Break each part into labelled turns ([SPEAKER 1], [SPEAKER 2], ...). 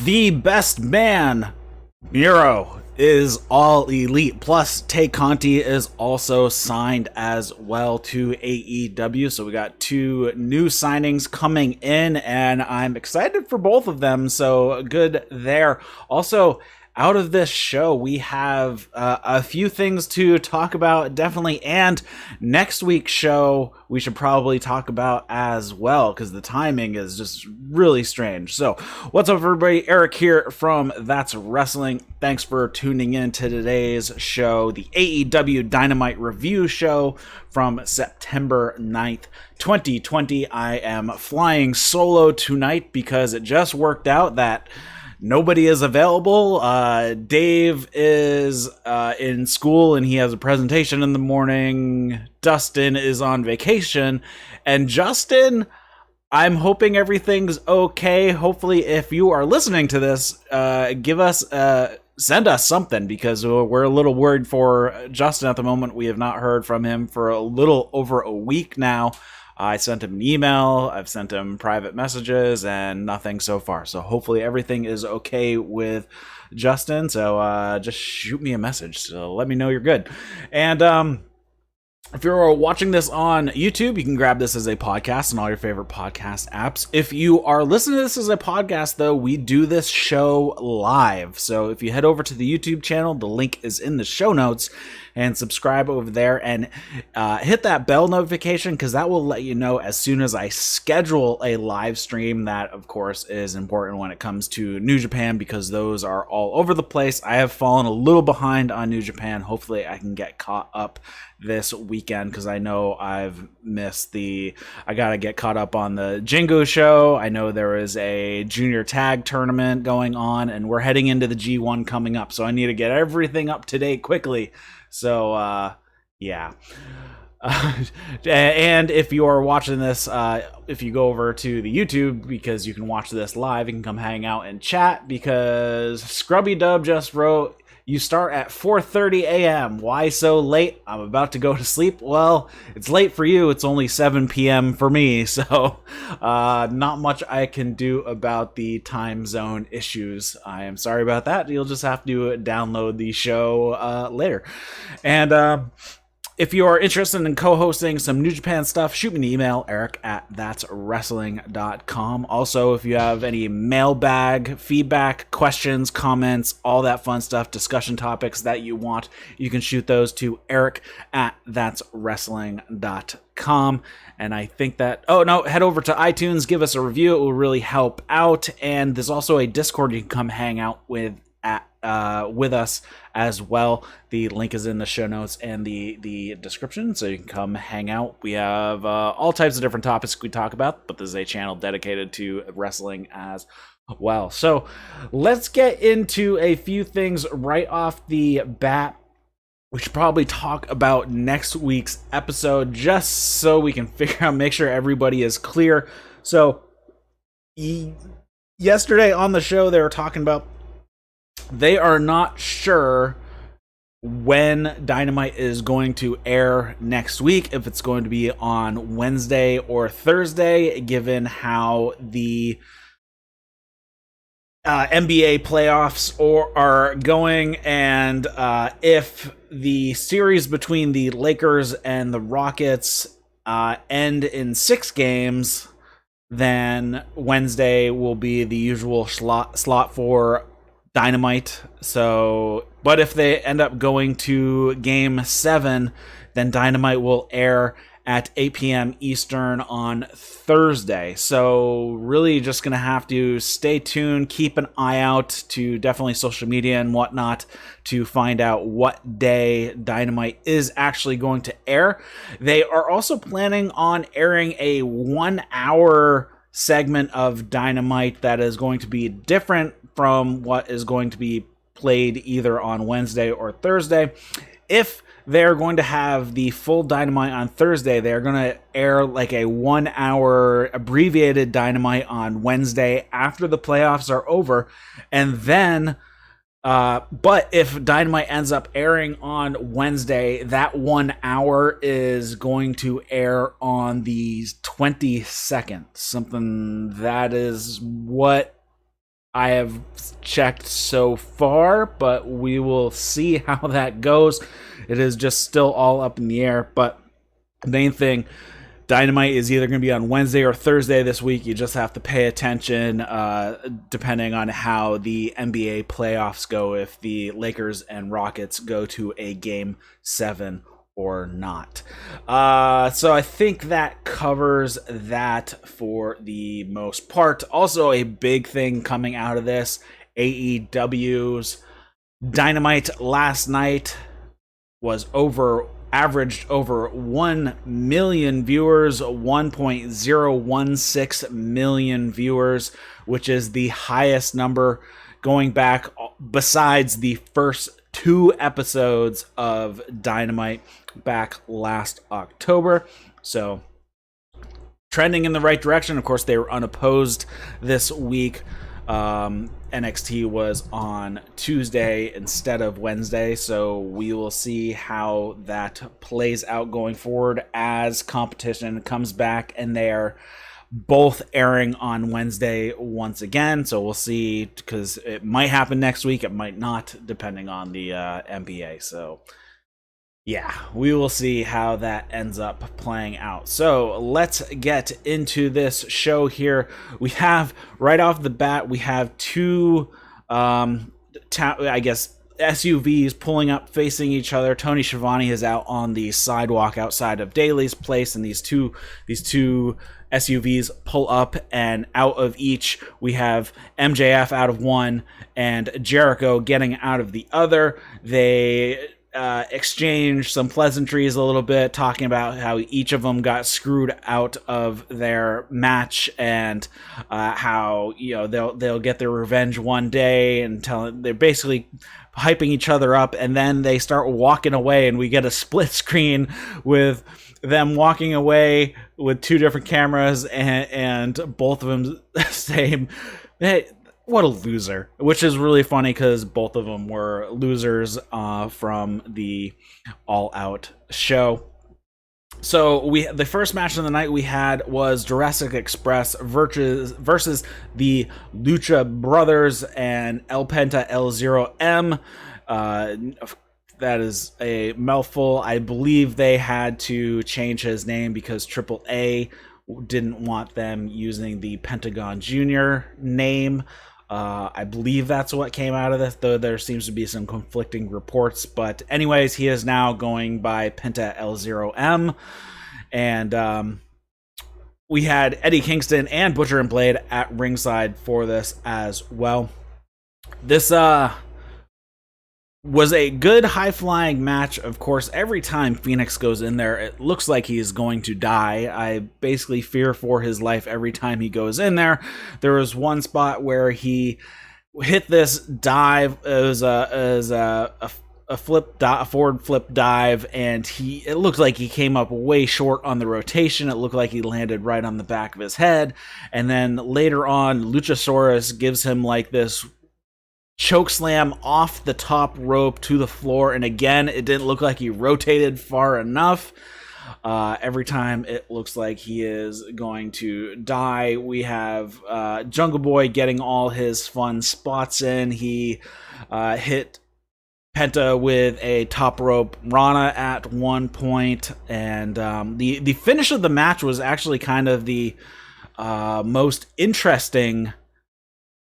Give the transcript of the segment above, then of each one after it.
[SPEAKER 1] The best man, Miro, is all elite. Plus, Tay Conti is also signed as well to AEW. So we got two new signings coming in, and I'm excited for both of them. So good there. Also, out of this show, we have a few things to talk about, definitely. And next week's show, we should probably talk about as well, because the timing is just really strange. So, what's up, everybody? Eric here from That's Wrestling. Thanks for tuning in to today's show, the AEW Dynamite review show from September 9th, 2020. I am flying solo tonight because it just worked out that nobody is available. Dave is in school and he has a presentation in the morning. Dustin is on vacation. And Justin, I'm hoping everything's okay. Hopefully, if you are listening to this, send us something, because we're a little worried for Justin at the moment. We have not heard from him for a little over a week now. I sent him an email, I've sent him private messages, and nothing so far. So hopefully everything is okay with Justin. So just shoot me a message. So let me know you're good. And if you're watching this on YouTube, you can grab this as a podcast on all your favorite podcast apps. If you are listening to this as a podcast, though, we do this show live. So if you head over to the YouTube channel, the link is in the show notes, and subscribe over there and hit that bell notification, because that will let you know as soon as I schedule a live stream. That, of course, is important when it comes to New Japan, because those are all over the place. I have fallen a little behind on New Japan. Hopefully I can get caught up this weekend, because I know I've missed I gotta get caught up on the Jingo show. I know there is a junior tag tournament going on, and we're heading into the G1 coming up, so I need to get everything up to date quickly. So yeah. And if you are watching this, if you go over to the YouTube, because you can watch this live, you can come hang out and chat, because Scrubby Dub just wrote, "You start at 4:30 a.m. Why so late? I'm about to go to sleep." Well, it's late for you. It's only 7 p.m. for me. So not much I can do about the time zone issues. I am sorry about that. You'll just have to download the show later. And if you are interested in co-hosting some New Japan stuff, shoot me an email, eric@thatswrestling.com. Also, if you have any mailbag, feedback, questions, comments, all that fun stuff, discussion topics that you want, you can shoot those to eric@thatswrestling.com. And I think that, head over to iTunes, give us a review. It will really help out. And there's also a Discord you can come hang out with us as well. The link is in the show notes and the description, so you can come hang out. We have all types of different topics we talk about, but this is a channel dedicated to wrestling as well. So let's get into a few things right off the bat. We should probably talk about next week's episode, just so we can make sure everybody is clear. So yesterday on the show, they were talking about they are not sure when Dynamite is going to air next week, if it's going to be on Wednesday or Thursday, given how the NBA playoffs are going, and if the series between the Lakers and the Rockets end in 6 games, then Wednesday will be the usual slot for Dynamite. So, but if they end up going to Game 7, then Dynamite will air at 8 p.m. Eastern on Thursday. So really just going to have to stay tuned, keep an eye out to definitely social media and whatnot to find out what day Dynamite is actually going to air. They are also planning on airing a 1-hour segment of Dynamite that is going to be different from what is going to be played either on Wednesday or Thursday. If they're going to have the full Dynamite on Thursday, they're going to air like a 1-hour abbreviated Dynamite on Wednesday after the playoffs are over. And then but if Dynamite ends up airing on Wednesday, that 1 hour is going to air on the 22nd. Something that is what I have checked so far, but we will see how that goes. It is just still all up in the air. But the main thing, Dynamite is either going to be on Wednesday or Thursday this week. You just have to pay attention depending on how the NBA playoffs go, if the Lakers and Rockets go to a Game 7 or not. So I think that covers that for the most part. Also, a big thing coming out of this, AEW's Dynamite last night was averaged over 1 million viewers, 1.016 million viewers, which is the highest number going back besides the first 2 episodes of Dynamite back last October. So trending in the right direction. Of course, they were unopposed this week. NXT was on Tuesday instead of Wednesday, so we will see how that plays out going forward as competition comes back, and they are both airing on Wednesday once again. So we'll see, because it might happen next week, it might not, depending on the NBA. So yeah, we will see how that ends up playing out. So let's get into this show here. We have, right off the bat, we have 2, SUVs pulling up facing each other. Tony Schiavone is out on the sidewalk outside of Daly's place, and these two SUVs pull up, and out of each we have MJF out of one and Jericho getting out of the other. They exchange some pleasantries a little bit, talking about how each of them got screwed out of their match, and how they'll get their revenge one day, and they're basically hyping each other up. And then they start walking away, and we get a split screen with them walking away with 2 different cameras, and both of them saying, "Hey, what a loser," which is really funny because both of them were losers from the All Out show. So the first match of the night we had was Jurassic Express versus the Lucha Brothers and El Penta El Zero M. That is a mouthful. I believe they had to change his name because AAA didn't want them using the Pentagon Jr. name. I believe that's what came out of this, though there seems to be some conflicting reports. But anyways, he is now going by Penta El Zero M. And we had Eddie Kingston and Butcher and Blade at ringside for this as well. This was a good high-flying match. Of course, every time Phoenix goes in there, it looks like he is going to die. I basically fear for his life every time he goes in there. There was one spot where he hit this dive. It was a forward flip dive, and it looked like he came up way short on the rotation. It looked like he landed right on the back of his head. And then later on, Luchasaurus gives him like this choke slam off the top rope to the floor, and again, it didn't look like he rotated far enough. Every time it looks like he is going to die. We have Jungle Boy getting all his fun spots in. He hit Penta with a top rope Rana at one point, and the finish of the match was actually kind of the most interesting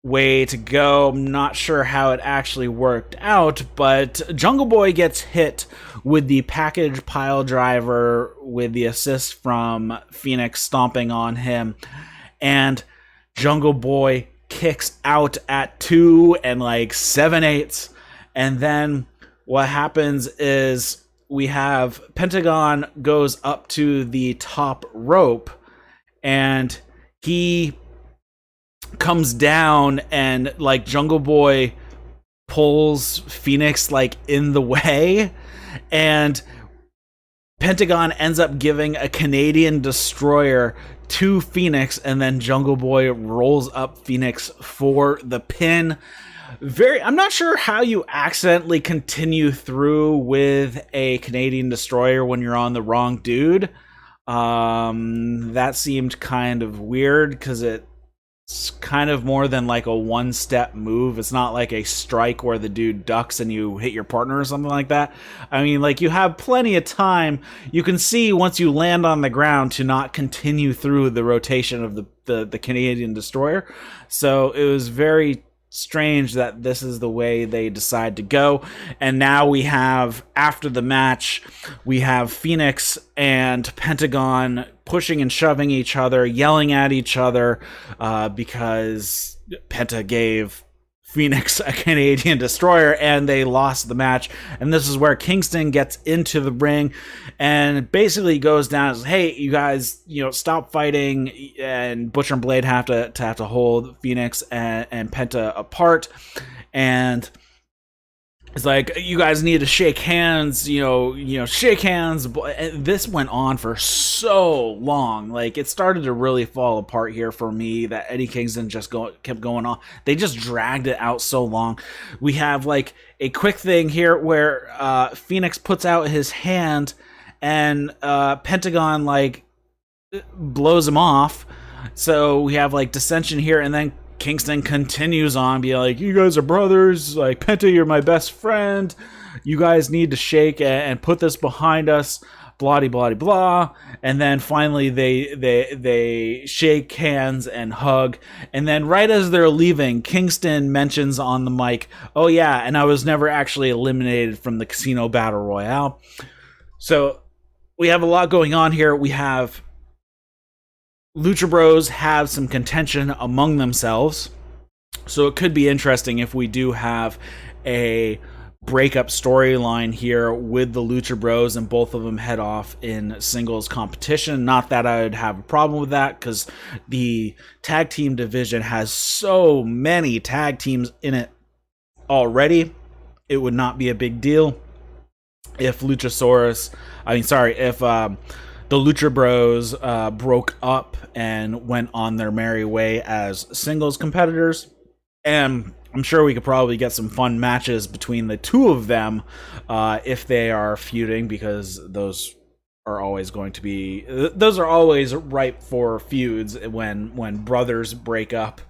[SPEAKER 1] way to go. I'm not sure how it actually worked out, but Jungle Boy gets hit with the package pile driver with the assist from Phoenix stomping on him, and Jungle Boy kicks out at 2 and 7/8, and then what happens is we have Pentagon goes up to the top rope, and he comes down, and Jungle Boy pulls Phoenix in the way, and Pentagon ends up giving a Canadian Destroyer to Phoenix, and then Jungle Boy rolls up Phoenix for the pin. I'm not sure how you accidentally continue through with a Canadian Destroyer when you're on the wrong dude. That seemed kind of weird because it it's kind of more than like a one-step move. It's not like a strike where the dude ducks and you hit your partner or something like that. I mean, like, you have plenty of time. You can see once you land on the ground to not continue through the rotation of the Canadian destroyer. So it was very strange that this is the way they decide to go. And now we have, after the match, we have Phoenix and Pentagon pushing and shoving each other, yelling at each other, because Penta gave Phoenix a Canadian destroyer and they lost the match. And this is where Kingston gets into the ring and basically goes down as, hey, you guys, stop fighting, and Butcher and Blade have to hold Phoenix and Penta apart. And it's like, you guys need to shake hands, shake hands. This went on for so long. Like, it started to really fall apart here for me that Eddie Kingston just kept going on. They just dragged it out so long. We have like a quick thing here where Phoenix puts out his hand and Pentagon like blows him off. So we have like dissension here, and then Kingston continues on, be like, you guys are brothers, like, Penta, you're my best friend, you guys need to shake and put this behind us, blah blah blah. And then finally they shake hands and hug, and then right as they're leaving, Kingston mentions on the mic, oh yeah, and I was never actually eliminated from the Casino Battle Royale. So we have a lot going on here. We have Lucha Bros have some contention among themselves, so it could be interesting if we do have a breakup storyline here with the Lucha Bros and both of them head off in singles competition. Not that I would have a problem with that, because the tag team division has so many tag teams in it already. It would not be a big deal if the Lucha Bros broke up and went on their merry way as singles competitors. And I'm sure we could probably get some fun matches between the two of them if they are feuding, because those are always ripe for feuds when brothers break up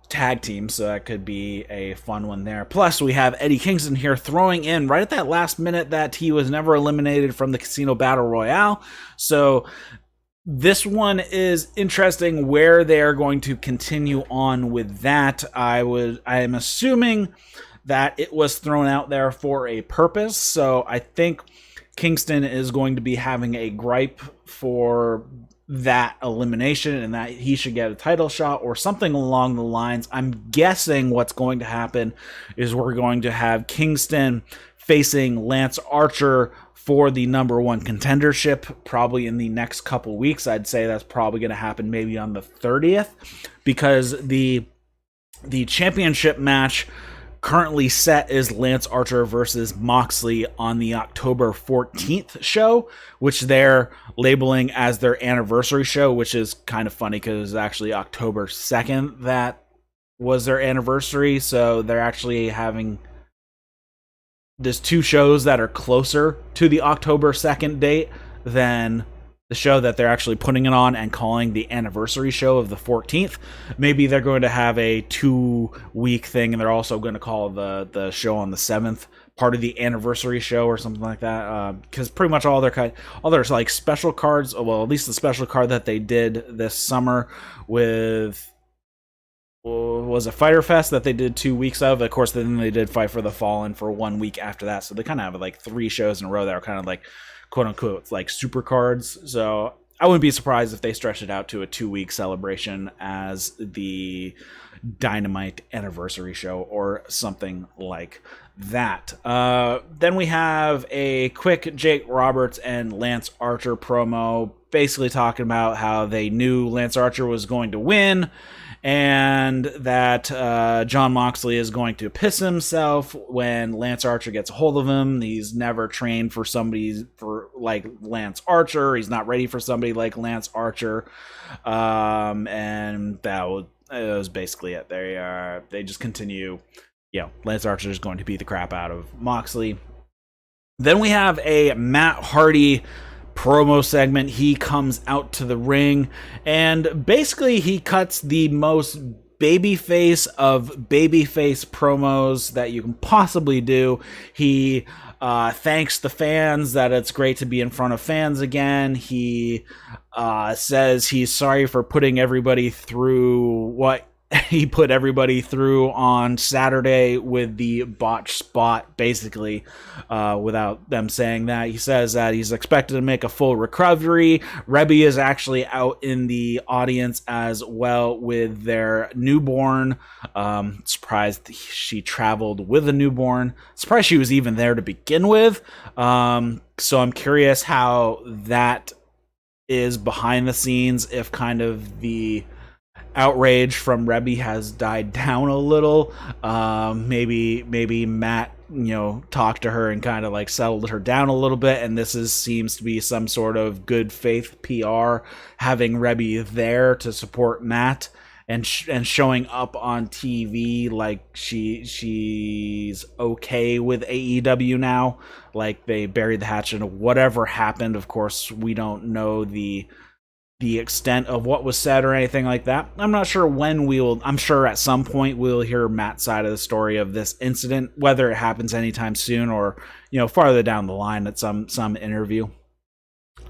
[SPEAKER 1] tag team. So that could be a fun one there. Plus, we have Eddie Kingston here throwing in right at that last minute that he was never eliminated from the Casino Battle Royale. So this one is interesting where they are going to continue on with that. I am assuming that it was thrown out there for a purpose. So I think Kingston is going to be having a gripe for that elimination and that he should get a title shot or something along the lines. I'm guessing what's going to happen is we're going to have Kingston facing Lance Archer for the number one contendership probably in the next couple weeks. I'd say that's probably going to happen maybe on the 30th, because the championship match currently set is Lance Archer versus Moxley on the October 14th show, which they're labeling as their anniversary show, which is kind of funny because it was actually October 2nd that was their anniversary. So they're actually having there's two shows that are closer to the October 2nd date than the show that they're actually putting it on and calling the anniversary show of the 14th. Maybe they're going to have a 2-week thing, and they're also going to call the show on the 7th part of the anniversary show or something like that. Because pretty much all their like special cards, well, at least the special card that they did this summer with was a Fyter Fest that they did 2 weeks of. Of course, then they did Fight for the Fallen for 1 week after that. So they kind of have like 3 shows in a row that are kind of like quote unquote like super cards. So I wouldn't be surprised if they stretch it out to a 2-week celebration as the Dynamite anniversary show or something like that. Then we have a quick Jake Roberts and Lance Archer promo, basically talking about how they knew Lance Archer was going to win, and that Jon Moxley is going to piss himself when Lance Archer gets a hold of him. He's never trained for somebody like Lance Archer. He's not ready for somebody like Lance Archer. And that was basically it. They just continue. Lance Archer is going to beat the crap out of Moxley. Then we have a Matt Hardy promo segment. He comes out to the ring, and basically he cuts the most babyface of babyface promos that you can possibly do. He thanks the fans that it's great to be in front of fans again. He says he's sorry for putting everybody through what he put everybody through on Saturday with the botch spot, basically, without them saying that. He says that he's expected to make a full recovery. Reby is actually out in the audience as well with their newborn. Surprised she traveled with a newborn. Surprised she was even there to begin with. So I'm curious how that is behind the scenes, if kind of the outrage from Reby has died down a little. Maybe Matt, talked to her and kind of like settled her down a little bit, and this seems to be some sort of good faith PR, having Reby there to support Matt and showing up on TV like she's okay with AEW now, like they buried the hatchet of whatever happened. Of course, we don't know the extent of what was said or anything like that. I'm not sure when I'm sure at some point we'll hear Matt's side of the story of this incident, whether it happens anytime soon or, farther down the line at some interview.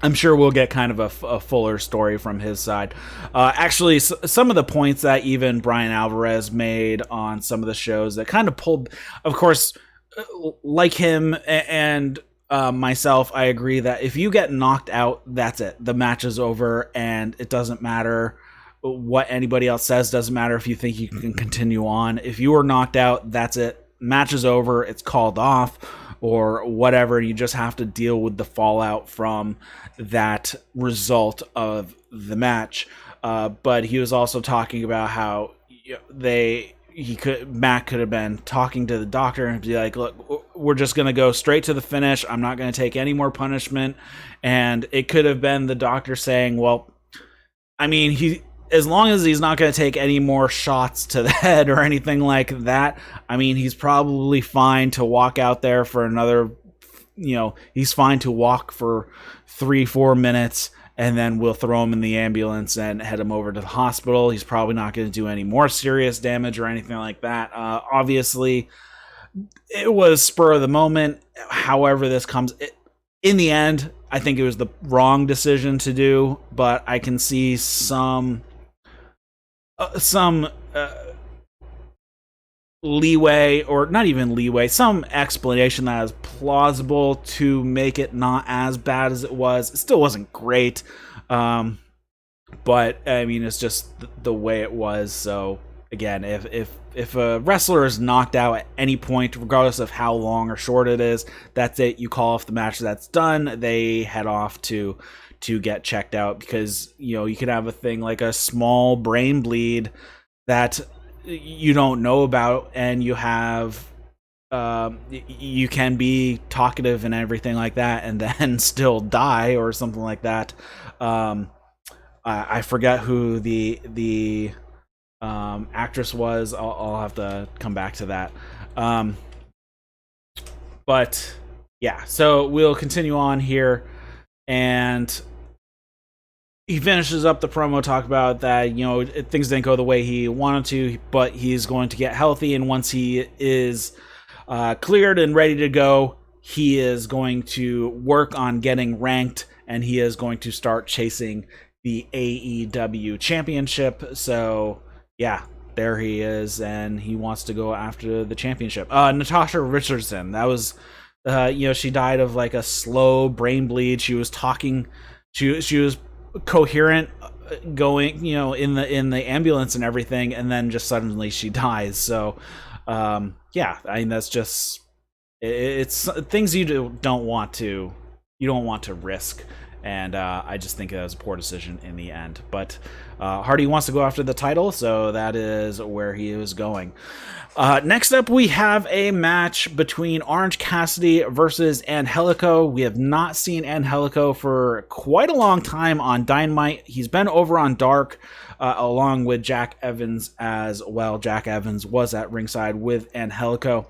[SPEAKER 1] I'm sure we'll get kind of a fuller story from his side. Actually, some of the points that even Brian Alvarez made on some of the shows that kind of pulled, of course, like him and myself, I agree that if you get knocked out, that's it. The match is over, and it doesn't matter what anybody else says. Doesn't matter if you think you can continue on. If you were knocked out, that's it. Match is over. It's called off or whatever. You just have to deal with the fallout from that result of the match. But he was also talking about how Matt could have been talking to the doctor and be like, look, we're just going to go straight to the finish. I'm not going to take any more punishment. And it could have been the doctor saying, well, I mean, as long as he's not going to take any more shots to the head or anything like that, I mean, he's probably fine to walk out there for another, he's fine to walk for 3-4 minutes, and then we'll throw him in the ambulance and head him over to the hospital. He's probably not going to do any more serious damage or anything like that. Obviously, it was spur of the moment. However this comes, in the end, I think it was the wrong decision to do, but I can see some leeway, or not even leeway, some explanation that is plausible to make it not as bad as it was. It still wasn't great, but I mean, it's just the way it was. So again, if a wrestler is knocked out at any point, regardless of how long or short it is, that's it. You call off the match, that's done. They head off to get checked out, because you could have a thing like a small brain bleed that you don't know about, and you have you can be talkative and everything like that and then still die or something like that. I forget who the actress was. I'll have to come back to that. But yeah, so we'll continue on here, and he finishes up the promo, talk about that, things didn't go the way he wanted to, but he's going to get healthy, and once he is cleared and ready to go, he is going to work on getting ranked, and he is going to start chasing the AEW championship. So yeah, there he is, and he wants to go after the championship. Natasha Richardson, that was she died of like a slow brain bleed. She was talking, she was coherent, going in the ambulance and everything, and then just suddenly she dies. So yeah, I mean, that's just, it's things you don't want to risk, and I just think that was a poor decision in the end. But Hardy wants to go after the title, so that is where he is going. Next up, we have a match between Orange Cassidy versus Angelico. We have not seen Angelico for quite a long time on Dynamite. He's been over on Dark, along with Jack Evans as well. Jack Evans was at ringside with Angelico.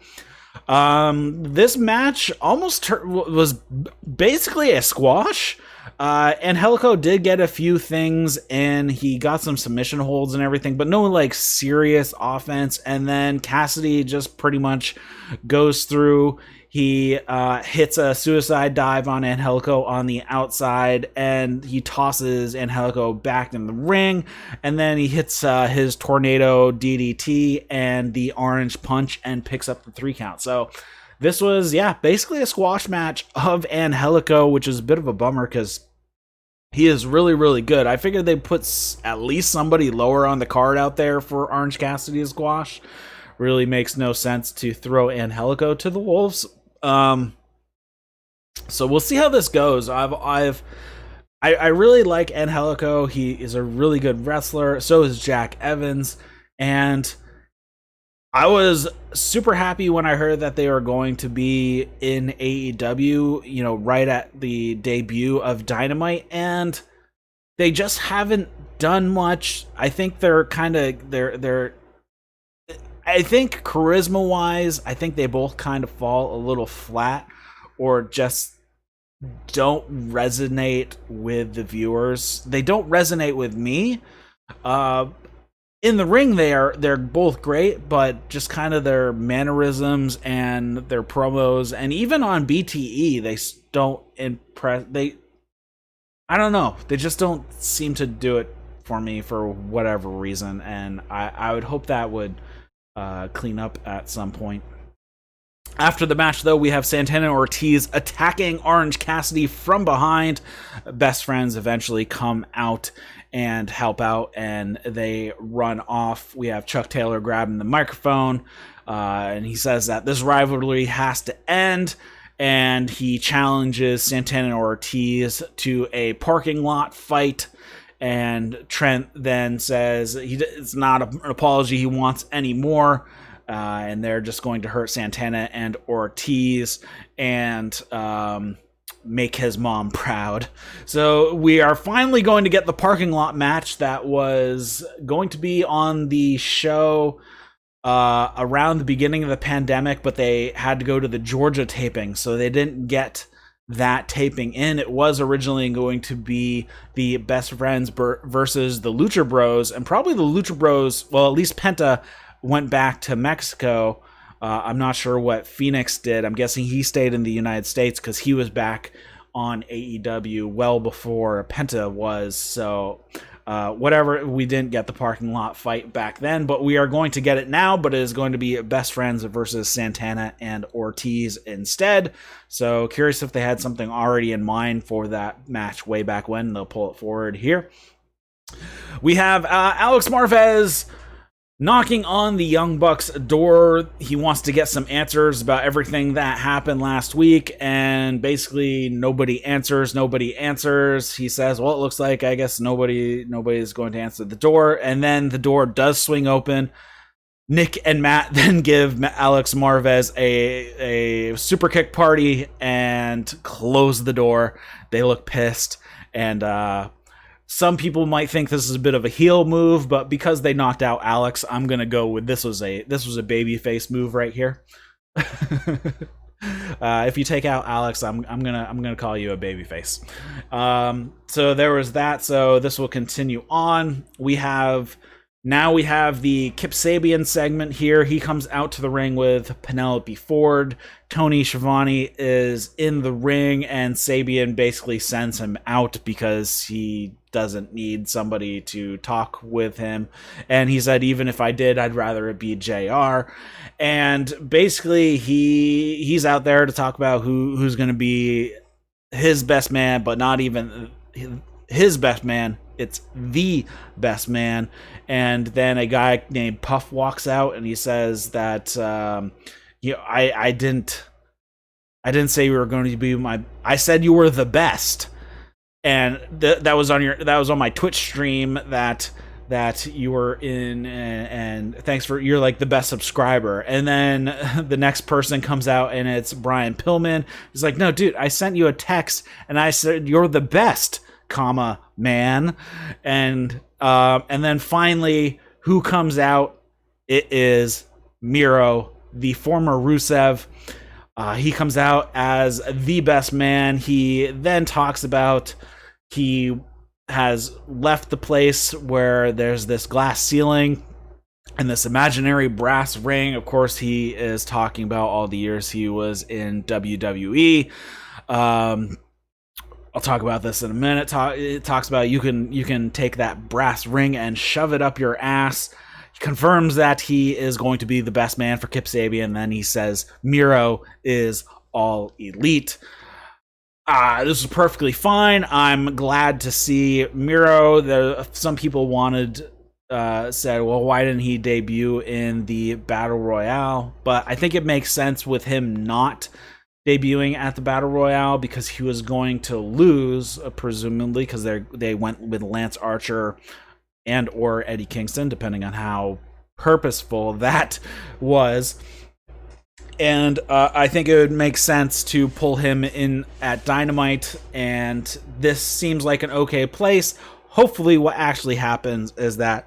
[SPEAKER 1] This match was basically a squash. Angelico did get a few things and he got some submission holds and everything, but no like serious offense. And then Cassidy just pretty much goes through. He hits a suicide dive on Angelico on the outside, and he tosses Angelico back in the ring, and then he hits his tornado DDT and the orange punch and picks up the 3 count. So this was, basically a squash match of Angelico, which is a bit of a bummer because he is really, really good. I figured they'd put at least somebody lower on the card out there for Orange Cassidy to squash. Really makes no sense to throw Angelico to the wolves. So we'll see how this goes. I really like Angelico. He is a really good wrestler. So is Jack Evans. And I was super happy when I heard that they were going to be in AEW, right at the debut of Dynamite. And they just haven't done much. I think they're I think charisma-wise, I think they both kind of fall a little flat or just don't resonate with the viewers. They don't resonate with me. In the ring, they're both great, but just kind of their mannerisms and their promos, and even on BTE, they don't impress. I don't know. They just don't seem to do it for me for whatever reason, and I would hope that would clean up at some point. After the match, though, we have Santana and Ortiz attacking Orange Cassidy from behind. Best friends eventually come out and help out, and they run off. We have Chuck Taylor grabbing the microphone, and he says that this rivalry has to end, and he challenges Santana and Ortiz to a parking lot fight. And Trent then says it's not an apology he wants anymore, and they're just going to hurt Santana and Ortiz and make his mom proud. So we are finally going to get the parking lot match that was going to be on the show around the beginning of the pandemic, but they had to go to the Georgia taping, so they didn't get that taping in. It was originally going to be the Best Friends versus the Lucha Bros, and probably the Lucha Bros, well, at least Penta went back to Mexico. I'm not sure what Phoenix did. I'm guessing he stayed in the United States because he was back on AEW well before Penta was. So whatever, we didn't get the parking lot fight back then, but we are going to get it now, but it is going to be Best Friends versus Santana and Ortiz instead. So curious if they had something already in mind for that match way back when. They'll pull it forward here. We have Alex Marvez knocking on the Young Bucks' door. He wants to get some answers about everything that happened last week, and basically nobody answers. He says, well, it looks like, I guess nobody's going to answer the door, and then the door does swing open. Nick and Matt then give Alex Marvez a super kick party and close the door. They look pissed, and some people might think this is a bit of a heel move, but because they knocked out Alex, I'm gonna go with this was a babyface move right here. If you take out Alex, I'm gonna call you a babyface. So there was that. So this will continue on. We have the Kip Sabian segment here. He comes out to the ring with Penelope Ford. Tony Schiavone is in the ring, and Sabian basically sends him out because he doesn't need somebody to talk with him. And he said, even if I did, I'd rather it be JR. And basically he's out there to talk about who's going to be his best man, but not even his best man. It's the best man. And then a guy named Puff walks out, and he says that, I didn't say you were going to be I said you were the best. And that was on my Twitch stream that you were in, and thanks for, you're like the best subscriber. And then the next person comes out, and it's Brian Pillman. He's like, no, dude, I sent you a text, and I said you're the best, man. And then finally, who comes out? It is Miro the former Rusev. He comes out as the best man. He then talks about he has left the place where there's this glass ceiling and this imaginary brass ring. Of course, he is talking about all the years he was in WWE. I'll talk about this in a minute. It talks about you can take that brass ring and shove it up your ass. He confirms that he is going to be the best man for Kip Sabian. Then he says Miro is all elite. This is perfectly fine. I'm glad to see Miro. Some people said, well, why didn't he debut in the Battle Royale? But I think it makes sense with him not debuting at the Battle Royale because he was going to lose, presumably, because they went with Lance Archer and or Eddie Kingston, depending on how purposeful that was. And I think it would make sense to pull him in at Dynamite, and this seems like an okay place. Hopefully what actually happens is that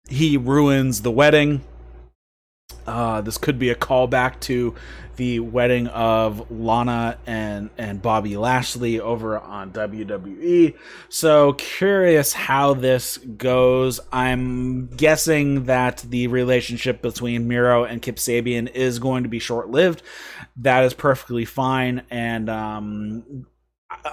[SPEAKER 1] he ruins the wedding. This could be a callback to the wedding of Lana and Bobby Lashley over on WWE. So curious how this goes. I'm guessing that the relationship between Miro and Kip Sabian is going to be short-lived. That is perfectly fine, and I'm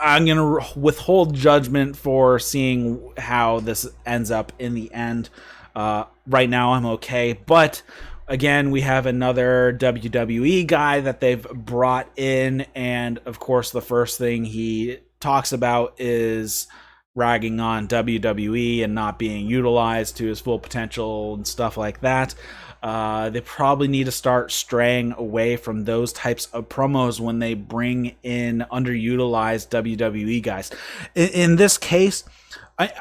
[SPEAKER 1] going to withhold judgment for seeing how this ends up in the end. Right now I'm okay, but again, we have another WWE guy that they've brought in, and of course the first thing he talks about is ragging on WWE and not being utilized to his full potential and stuff like that. They probably need to start straying away from those types of promos when they bring in underutilized WWE guys. In this case,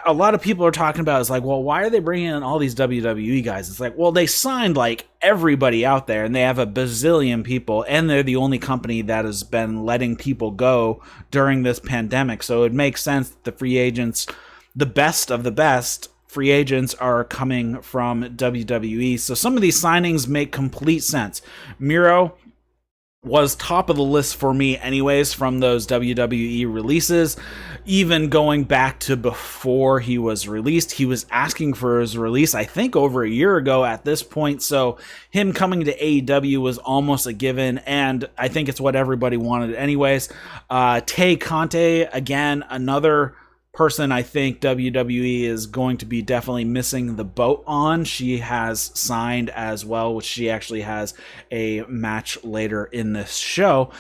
[SPEAKER 1] a lot of people are talking about is like, well, why are they bringing in all these WWE guys? It's like, well, they signed like everybody out there, and they have a bazillion people, and they're the only company that has been letting people go during this pandemic. So it makes sense that the free agents, the best of the best free agents, are coming from WWE. So some of these signings make complete sense. Miro was top of the list for me anyways from those WWE releases. Even going back to before he was released, he was asking for his release, I think, over a year ago at this point. So him coming to AEW was almost a given, and I think it's what everybody wanted anyways. Tay Conti, again, another person I think WWE is going to be definitely missing the boat on. She has signed as well, which she actually has a match later in this show.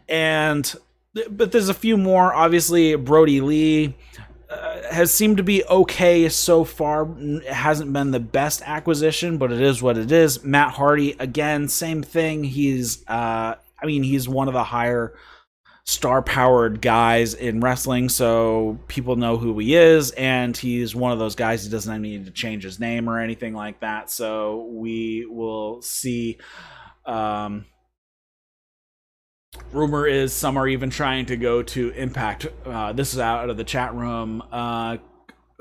[SPEAKER 1] But there's a few more. Obviously, Brody Lee has seemed to be okay so far. It hasn't been the best acquisition, but it is what it is. Matt Hardy, again, same thing. He's one of the higher star-powered guys in wrestling, so people know who he is, and he's one of those guys who doesn't need to change his name or anything like that. So we will see. Rumor is some are even trying to go to Impact. This is out of the chat room.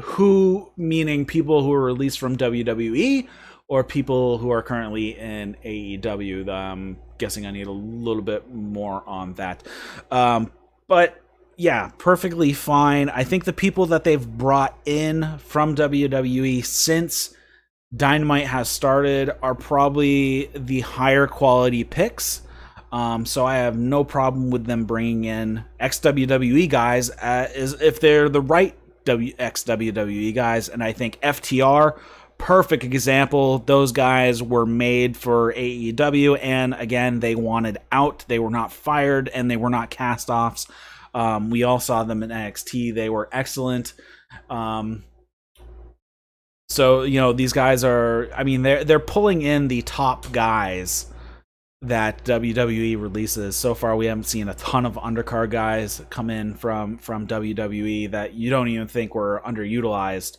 [SPEAKER 1] Who, meaning people who are released from WWE or people who are currently in AEW? I'm guessing I need a little bit more on that. But yeah, perfectly fine. I think the people that they've brought in from WWE since Dynamite has started are probably the higher quality picks. So I have no problem with them bringing in ex-WWE guys if they're the right ex-WWE guys. And I think FTR, perfect example. Those guys were made for AEW, and again, they wanted out. They were not fired, and they were not cast-offs. We all saw them in NXT. They were excellent. So, these guys are, they're pulling in the top guys that WWE releases. So far, we haven't seen a ton of undercard guys come in from WWE that you don't even think were underutilized.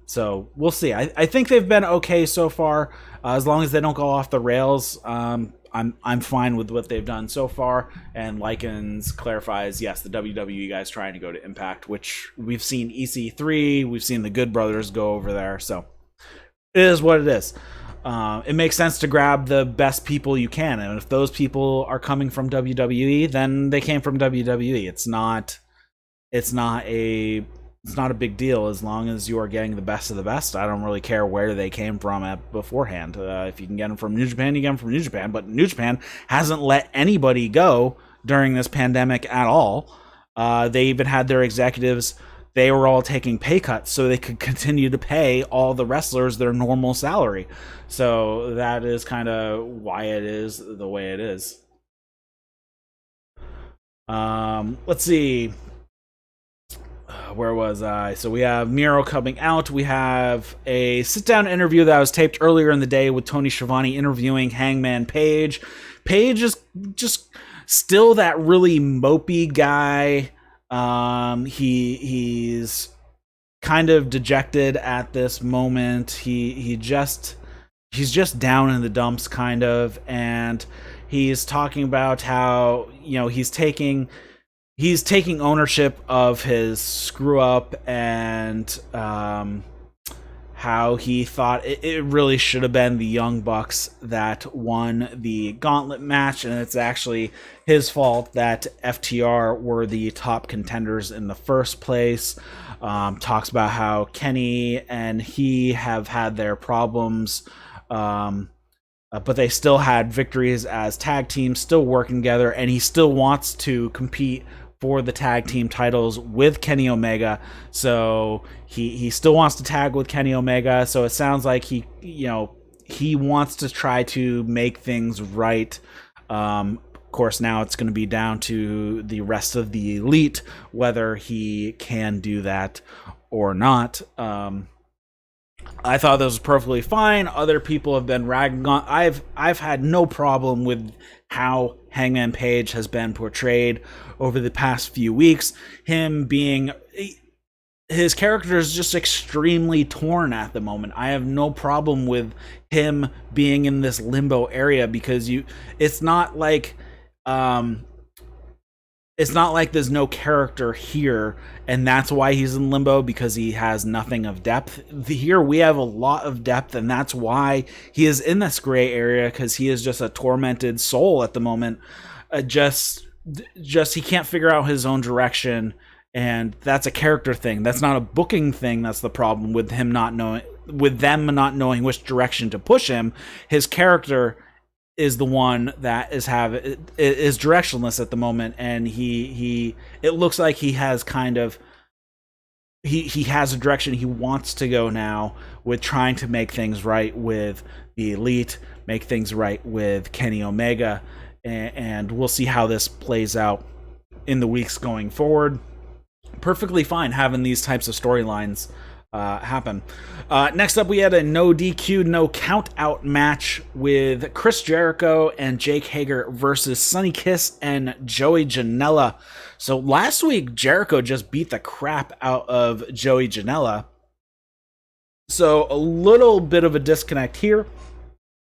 [SPEAKER 1] So we'll see. I think they've been okay so far. As long as they don't go off the rails, I'm fine with what they've done so far. And Likens clarifies, yes, the WWE guys trying to go to Impact, which we've seen EC3, we've seen the Good Brothers go over there. So it is what it is. it makes sense to grab the best people you can, and if those people are coming from WWE, then they came from WWE. It's not a big deal as long as you are getting the best of the best. I don't really care where they came from beforehand. If you can get them from New Japan, you get them from New Japan. But New Japan hasn't let anybody go during this pandemic at all. They even had their executives. They were all taking pay cuts so they could continue to pay all the wrestlers their normal salary. So that is kind of why it is the way it is. Let's see. Where was I? So we have Miro coming out. We have a sit-down interview that was taped earlier in the day with Tony Schiavone interviewing Hangman Page. Page is just still that really mopey guy. He's kind of dejected at this moment. He's just down in the dumps, kind of, and he's talking about how, you know, he's taking ownership of his screw up, and how he thought it really should have been the Young Bucks that won the gauntlet match, and it's actually his fault that FTR were the top contenders in the first place. Talks about how Kenny and he have had their problems, but they still had victories as tag teams, still working together, and he still wants to compete for the tag team titles with Kenny Omega. So he still wants to tag with Kenny Omega. So it sounds like he wants to try to make things right. Of course, now it's going to be down to the rest of the Elite whether he can do that or not. I thought this was perfectly fine. Other people have been ragging on. I've had no problem with how Hangman Page has been portrayed over the past few weeks. His character is just extremely torn at the moment. I have no problem with him being in this limbo area, because it's not like there's no character here, and that's why he's in limbo, because he has nothing of depth. Here we have a lot of depth, and that's why he is in this gray area, because he is just a tormented soul at the moment. Just he can't figure out his own direction, and that's a character thing. That's not a booking thing. That's the problem with them not knowing which direction to push him. His character is the one that is directionless at the moment, and it looks like he has kind of he has a direction he wants to go now, with trying to make things right with the Elite, make things right with Kenny Omega, and we'll see how this plays out in the weeks going forward. Perfectly fine having these types of storylines happen. Next up, we had a no DQ, no count out match with Chris Jericho and Jake Hager versus Sonny Kiss and Joey Janela. So last week, Jericho just beat the crap out of Joey Janela. So a little bit of a disconnect here,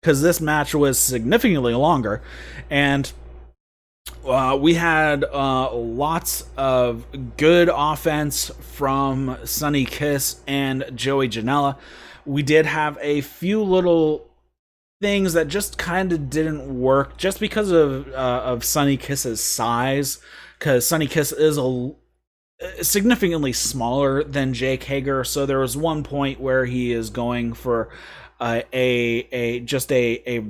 [SPEAKER 1] because this match was significantly longer, and we had lots of good offense from Sonny Kiss and Joey Janela. We did have a few little things that just kind of didn't work, just because of Sonny Kiss's size, because Sonny Kiss is significantly smaller than Jake Hager. So there was one point where he is going for a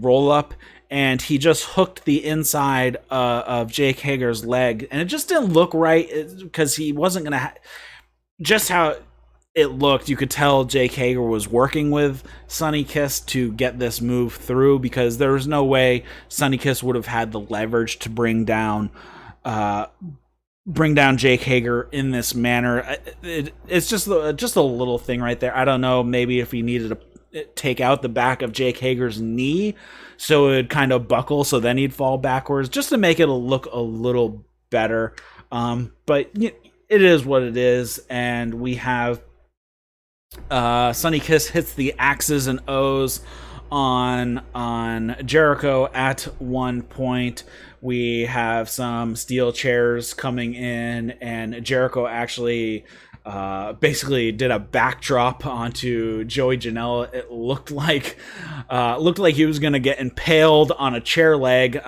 [SPEAKER 1] roll up, and he just hooked the inside of Jake Hager's leg, and it just didn't look right, because he wasn't going to just how it looked. You could tell Jake Hager was working with Sonny Kiss to get this move through, because there was no way Sonny Kiss would have had the leverage to bring down Jake Hager in this manner. It's just a little thing right there. I don't know, maybe if he needed to take out the back of Jake Hager's knee so it would kind of buckle, so then he'd fall backwards, just to make it look a little better. But it is what it is, and we have Sonny Kiss hits the X's and O's on Jericho at one point. We have some steel chairs coming in, and Jericho actually basically did a backdrop onto Joey Janela. It looked like he was going to get impaled on a chair leg.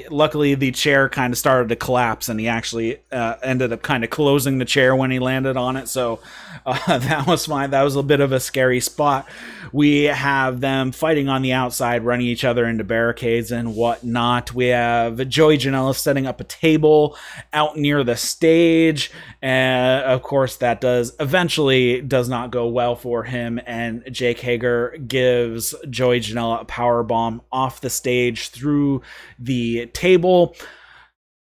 [SPEAKER 1] Luckily, the chair kind of started to collapse, and he actually ended up kind of closing the chair when he landed on it. So that was fine. That was a bit of a scary spot. We have them fighting on the outside, running each other into barricades and whatnot. We have Joey Janela setting up a table out near the stage, and of course that eventually does not go well for him, and Jake Hager gives Joey Janela a power bomb off the stage through the table.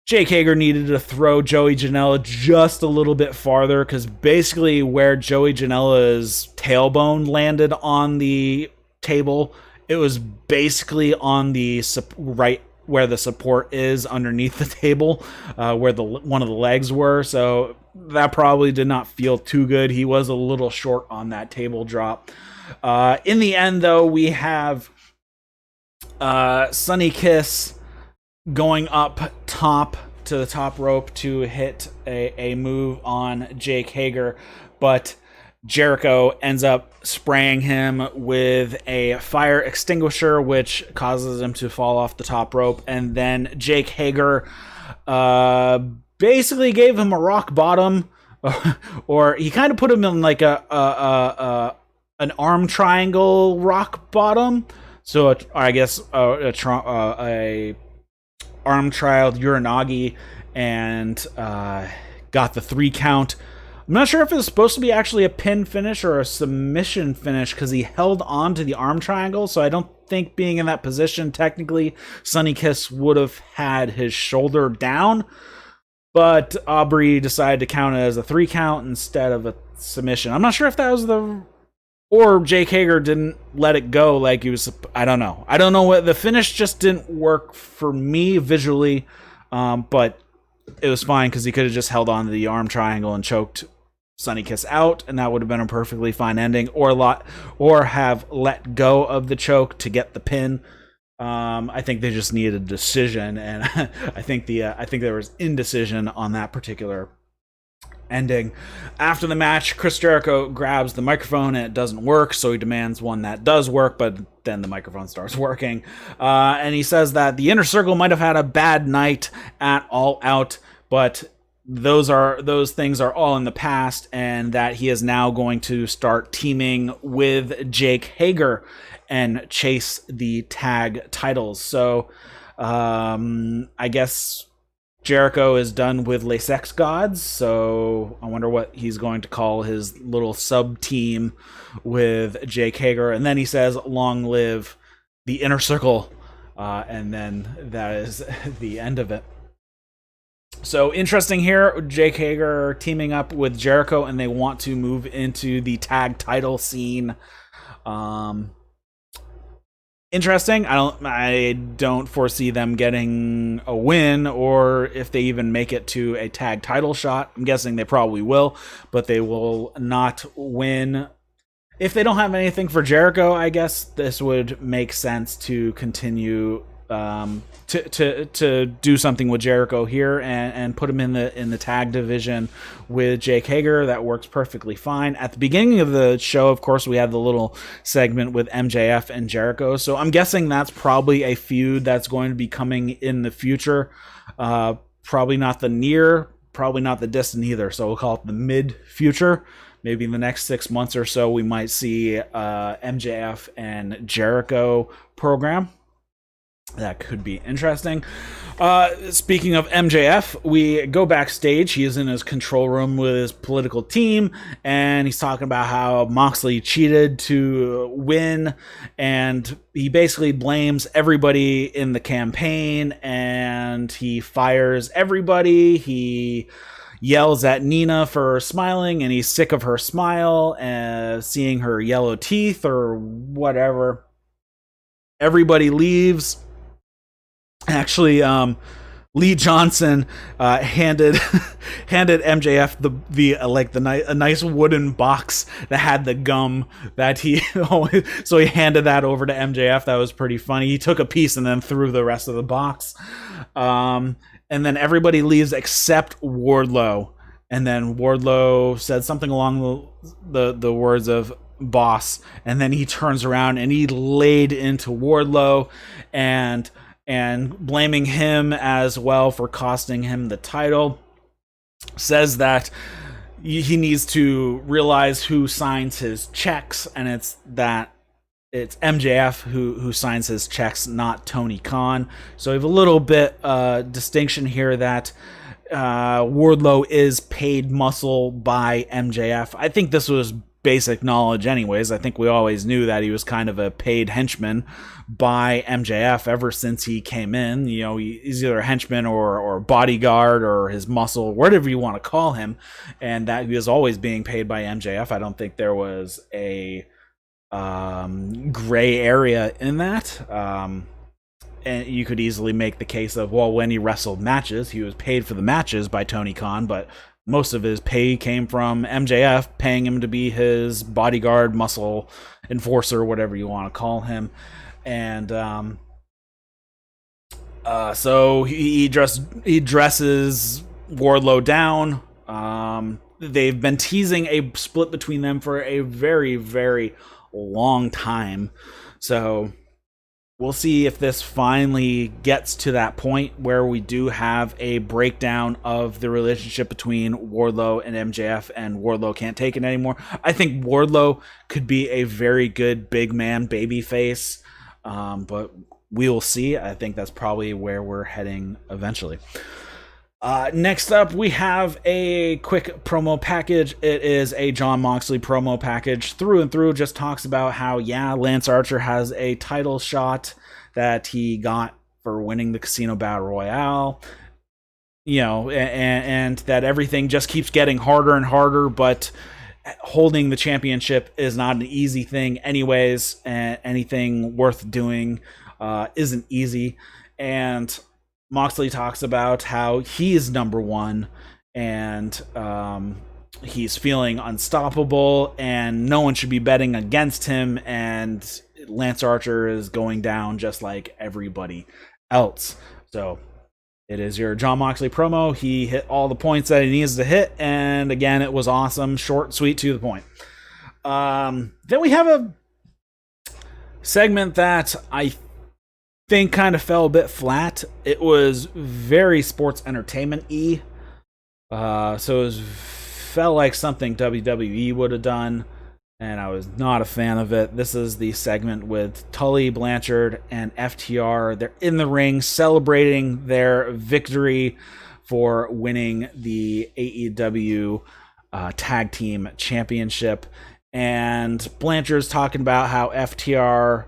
[SPEAKER 1] Jake Hager needed to throw Joey Janela just a little bit farther, because basically where Joey Janela's tailbone landed on the table, it was basically on the right where the support is underneath the table, where one of the legs were. So that probably did not feel too good. He was a little short on that table drop. In the end, though, we have Sonny Kiss going up top to the top rope to hit a move on Jake Hager, but Jericho ends up spraying him with a fire extinguisher, which causes him to fall off the top rope, and then Jake Hager basically gave him a rock bottom, or he kind of put him in like an arm triangle rock bottom. So I guess a arm trial Uranagi, and got the 3 count. I'm not sure if it was supposed to be actually a pin finish or a submission finish, because he held on to the arm triangle, so I don't think being in that position, technically, Sonny Kiss would have had his shoulder down, but Aubrey decided to count it as a 3 count instead of a submission. I'm not sure if that was or Jake Hager didn't let it go like he was. I don't know. What the finish just didn't work for me visually, but it was fine because he could have just held on to the arm triangle and choked Sonny Kiss out, and that would have been a perfectly fine ending. Or have let go of the choke to get the pin. I think they just needed a decision, and I think there was indecision on that particular ending. After the match, Chris Jericho grabs the microphone and it doesn't work, so he demands one that does work, but then the microphone starts working. And he says that the Inner Circle might have had a bad night at All Out, but those things are all in the past, and that he is now going to start teaming with Jake Hager and chase the tag titles. So I guess Jericho is done with Les Sex Gods, so I wonder what he's going to call his little sub-team with Jake Hager. And then he says, long live the Inner Circle, and then that is the end of it. So interesting here, Jake Hager teaming up with Jericho, and they want to move into the tag title scene. Interesting. I don't foresee them getting a win, or if they even make it to a tag title shot. I'm guessing they probably will, but they will not win. If they don't have anything for Jericho, I guess this would make sense to continue to do something with Jericho here and put him in the tag division with Jake Hager. That works perfectly fine. At the beginning of the show, of course, we had the little segment with MJF and Jericho, so I'm guessing that's probably a feud that's going to be coming in the future. Probably not the near, probably not the distant either, so we'll call it the mid-future. Maybe in the next 6 months or so, we might see MJF and Jericho program. That could be interesting. Speaking of MJF, we go backstage. He is in his control room with his political team, and he's talking about how Moxley cheated to win, and he basically blames everybody in the campaign, and he fires everybody. He yells at Nina for smiling, and he's sick of her smile and seeing her yellow teeth or whatever. Everybody leaves. Actually, Lee Johnson handed MJF a nice wooden box that had the gum that he always, so he handed that over to MJF. That was pretty funny. He took a piece and then threw the rest of the box. And then everybody leaves except Wardlow. and then Wardlow said something along the words of boss, and then he turns around and he laid into Wardlow and blaming him as well for costing him the title. Says that he needs to realize who signs his checks, and it's MJF who signs his checks, not Tony Khan. So we have a little bit distinction here that Wardlow is paid muscle by MJF. I think this was basic knowledge anyways. I think we always knew that he was kind of a paid henchman by MJF ever since he came in. You know, he's either a henchman or bodyguard or his muscle, whatever you want to call him, and that he was always being paid by MJF. I don't think there was a gray area in that. And you could easily make the case of, well, when he wrestled matches, he was paid for the matches by Tony Khan, but most of his pay came from MJF paying him to be his bodyguard, muscle enforcer, whatever you want to call him. And so he dresses Wardlow down. They've been teasing a split between them for a very, very long time. So we'll see if this finally gets to that point where we do have a breakdown of the relationship between Wardlow and MJF, and Wardlow can't take it anymore. I think Wardlow could be a very good big man babyface, but we will see. I think that's probably where we're heading eventually. Next up, we have a quick promo package. It is a Jon Moxley promo package through and through. Just talks about how, Lance Archer has a title shot that he got for winning the Casino Battle Royale. You know, and that everything just keeps getting harder and harder, but holding the championship is not an easy thing anyways, and anything worth doing isn't easy. And Moxley talks about how he is number one, and he's feeling unstoppable, and no one should be betting against him, and Lance Archer is going down just like everybody else. So it is your Jon Moxley promo. He hit all the points that he needs to hit, and again, it was awesome, short, sweet, to the point. Then we have a segment that I think kind of fell a bit flat. It was very sports entertainment-y. So it felt like something WWE would have done, and I was not a fan of it. This is the segment with Tully Blanchard and FTR. They're in the ring celebrating their victory for winning the AEW Tag Team Championship. And Blanchard's talking about how FTR,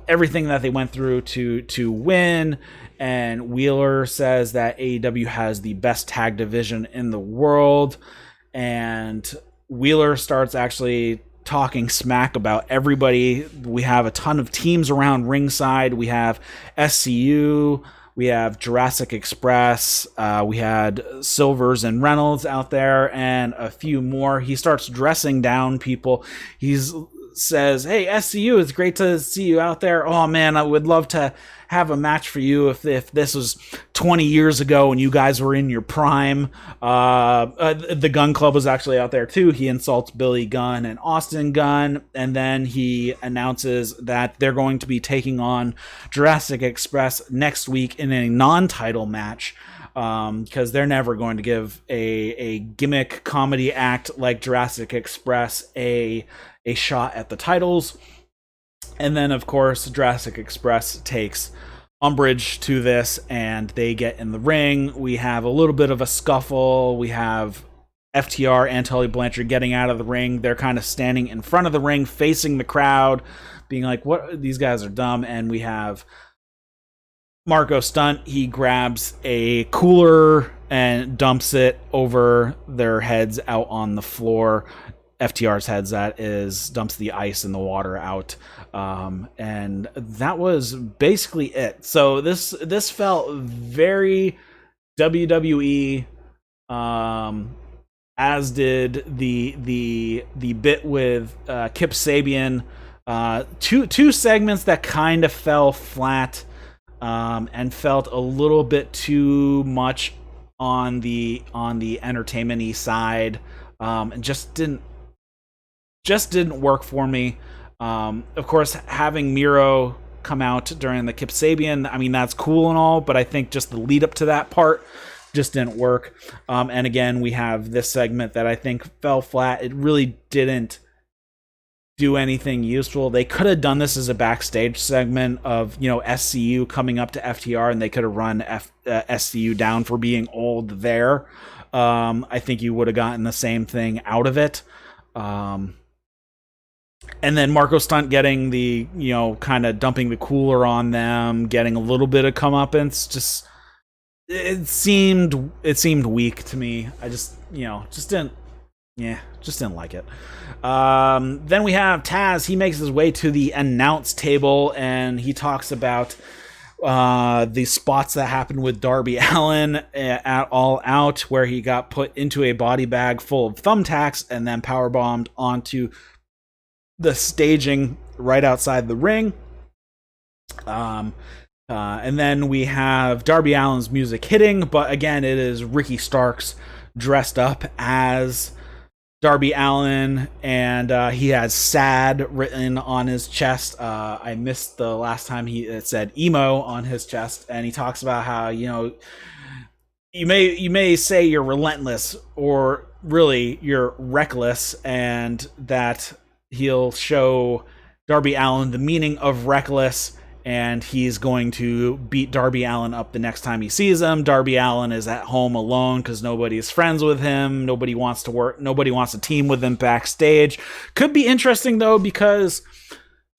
[SPEAKER 1] everything that they went through to win, and Wheeler says that AEW has the best tag division in the world, and Wheeler starts actually talking smack about everybody. We have a ton of teams around ringside. We have SCU, we have Jurassic Express, we had Silvers and Reynolds out there, and a few more. He starts dressing down people. He's says, "Hey, SCU, it's great to see you out there. Oh man, I would love to have a match for you if this was 20 years ago and you guys were in your prime." The Gun Club was actually out there too. He insults Billy Gunn and Austin Gunn, and then he announces that they're going to be taking on Jurassic Express next week in a non-title match, because they're never going to give a gimmick comedy act like Jurassic Express a shot at the titles. And then, of course, Jurassic Express takes umbrage to this, and they get in the ring. We have a little bit of a scuffle. We have FTR and Tully Blanchard getting out of the ring. They're kind of standing in front of the ring, facing the crowd, being like, "What? These guys are dumb." And we have Marco Stunt. He grabs a cooler and dumps it over their heads out on the floor. FTR's heads, that is, dumps the ice and the water out, and that was basically it. So this felt very WWE, as did the bit with Kip Sabian. Two segments that kind of fell flat, and felt a little bit too much on the entertainment-y side, and just didn't work for me. Of course, having Miro come out during the Kip Sabian, I mean, that's cool and all, but I think just the lead up to that part just didn't work. And again, we have this segment that I think fell flat. It really didn't do anything useful. They could have done this as a backstage segment of, SCU coming up to FTR, and they could have run SCU down for being old there. I think you would have gotten the same thing out of it. And then Marco Stunt getting the, kind of dumping the cooler on them, getting a little bit of comeuppance. Just it seemed weak to me. I just didn't like it. Then we have Taz. He makes his way to the announce table, and he talks about the spots that happened with Darby Allin at All Out, where he got put into a body bag full of thumbtacks and then powerbombed onto the staging right outside the ring. And then we have Darby Allin's music hitting, but again, it is Ricky Starks dressed up as Darby Allin, and he has "sad" written on his chest. I missed the last time it said "emo" on his chest, and he talks about how, you may say you're relentless, or really you're reckless, and that he'll show Darby Allin the meaning of reckless, and he's going to beat Darby Allin up the next time he sees him. Darby Allin is at home alone because nobody's friends with him. Nobody wants to team with him backstage. Could be interesting, though, because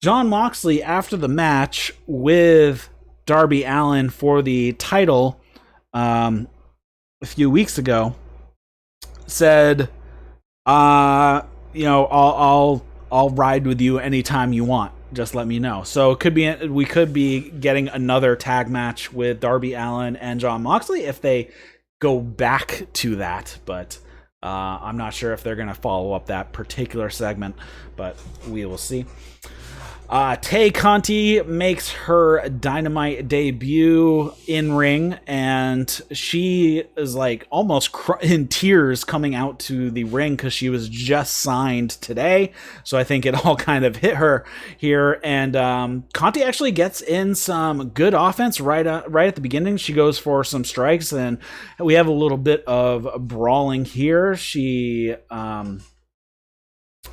[SPEAKER 1] Jon Moxley, after the match with Darby Allin for the title a few weeks ago, said, I'll ride with you anytime you want. Just let me know. So we could be getting another tag match with Darby Allin and Jon Moxley if they go back to that. But I'm not sure if they're going to follow up that particular segment, but we will see. Tay Conti makes her Dynamite debut in ring, and she is like almost in tears coming out to the ring because she was just signed today. So I think it all kind of hit her here. And Conti actually gets in some good offense right at the beginning. She goes for some strikes, and we have a little bit of brawling here. She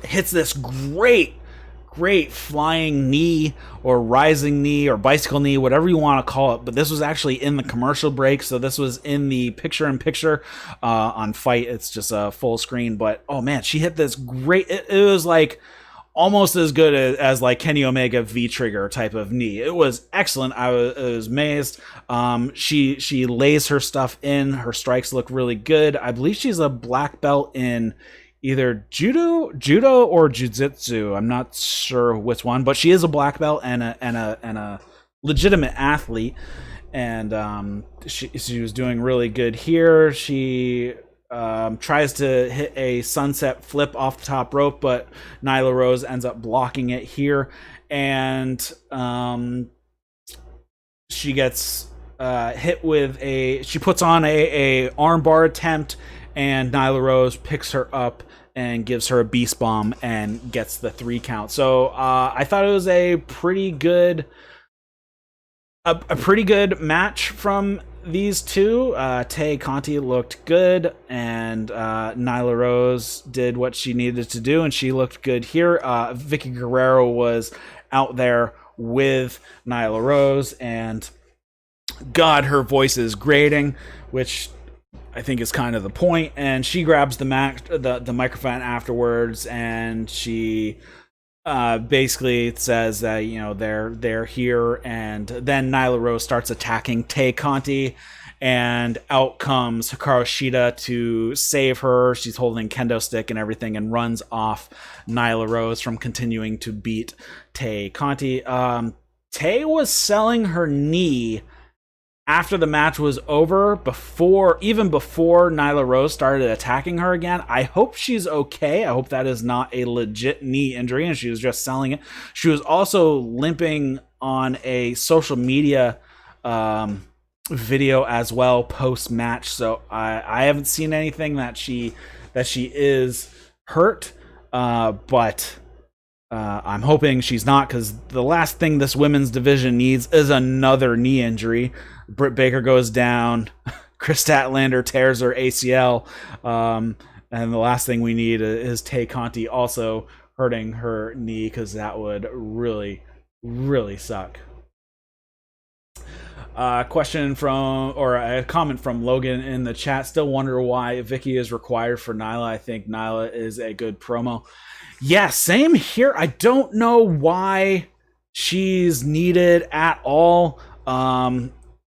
[SPEAKER 1] hits this great flying knee or rising knee or bicycle knee, whatever you want to call it, but this was actually in the commercial break, so this was in the picture-in-picture. On Fight, it's just a full screen, but oh man, she hit this great, it was like almost as good as like Kenny Omega V-Trigger type of knee. It was excellent. I was amazed. She lays her stuff in. Her strikes look really good. I believe she's a black belt in either judo or jiu-jitsu. I'm not sure which one, but she is a black belt and a legitimate athlete. And she was doing really good here. She tries to hit a sunset flip off the top rope, but Nyla Rose ends up blocking it here. And she gets hit with she puts on a armbar attempt, and Nyla Rose picks her up and gives her a beast bomb and gets the 3 count. So I thought it was a pretty good match from these two. Tay Conti looked good, and Nyla Rose did what she needed to do, and she looked good here. Vicky Guerrero was out there with Nyla Rose, and God, her voice is grating, which I think is kind of the point. And she grabs the microphone afterwards, and she basically says that they're here, and then Nyla Rose starts attacking Tay Conti, and out comes Hikaru Shida to save her. She's holding kendo stick and everything, and runs off Nyla Rose from continuing to beat Tay Conti. Tay was selling her knee after the match was over, even before Nyla Rose started attacking her again. I hope she's okay. I hope that is not a legit knee injury and she was just selling it. She was also limping on a social media video as well post match. So I haven't seen anything that she is hurt, but I'm hoping she's not, because the last thing this women's division needs is another knee injury. Britt Baker goes down, Chris Statlander tears her ACL, and the last thing we need is Tay Conti also hurting her knee, because that would really, really suck. Question from, or a comment from Logan in the chat. Still wonder why Vicky is required for Nyla. I think Nyla is a good promo. Yeah, same here. I don't know why she's needed at all.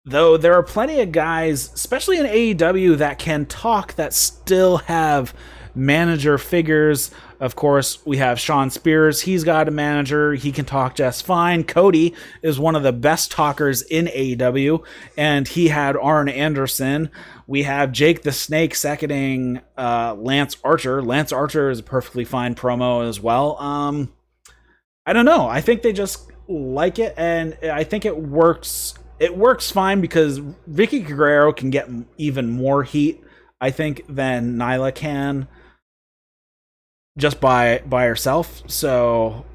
[SPEAKER 1] Though there are plenty of guys, especially in AEW, that can talk, that still have manager figures. Of course, we have Shawn Spears. He's got a manager. He can talk just fine. Cody is one of the best talkers in AEW, and he had Arn Anderson. We have Jake the Snake seconding Lance Archer. Lance Archer is a perfectly fine promo as well. I don't know. I think they just like it, and I think it works. It works fine because Vicky Guerrero can get even more heat, I think, than Nyla can, just by herself. So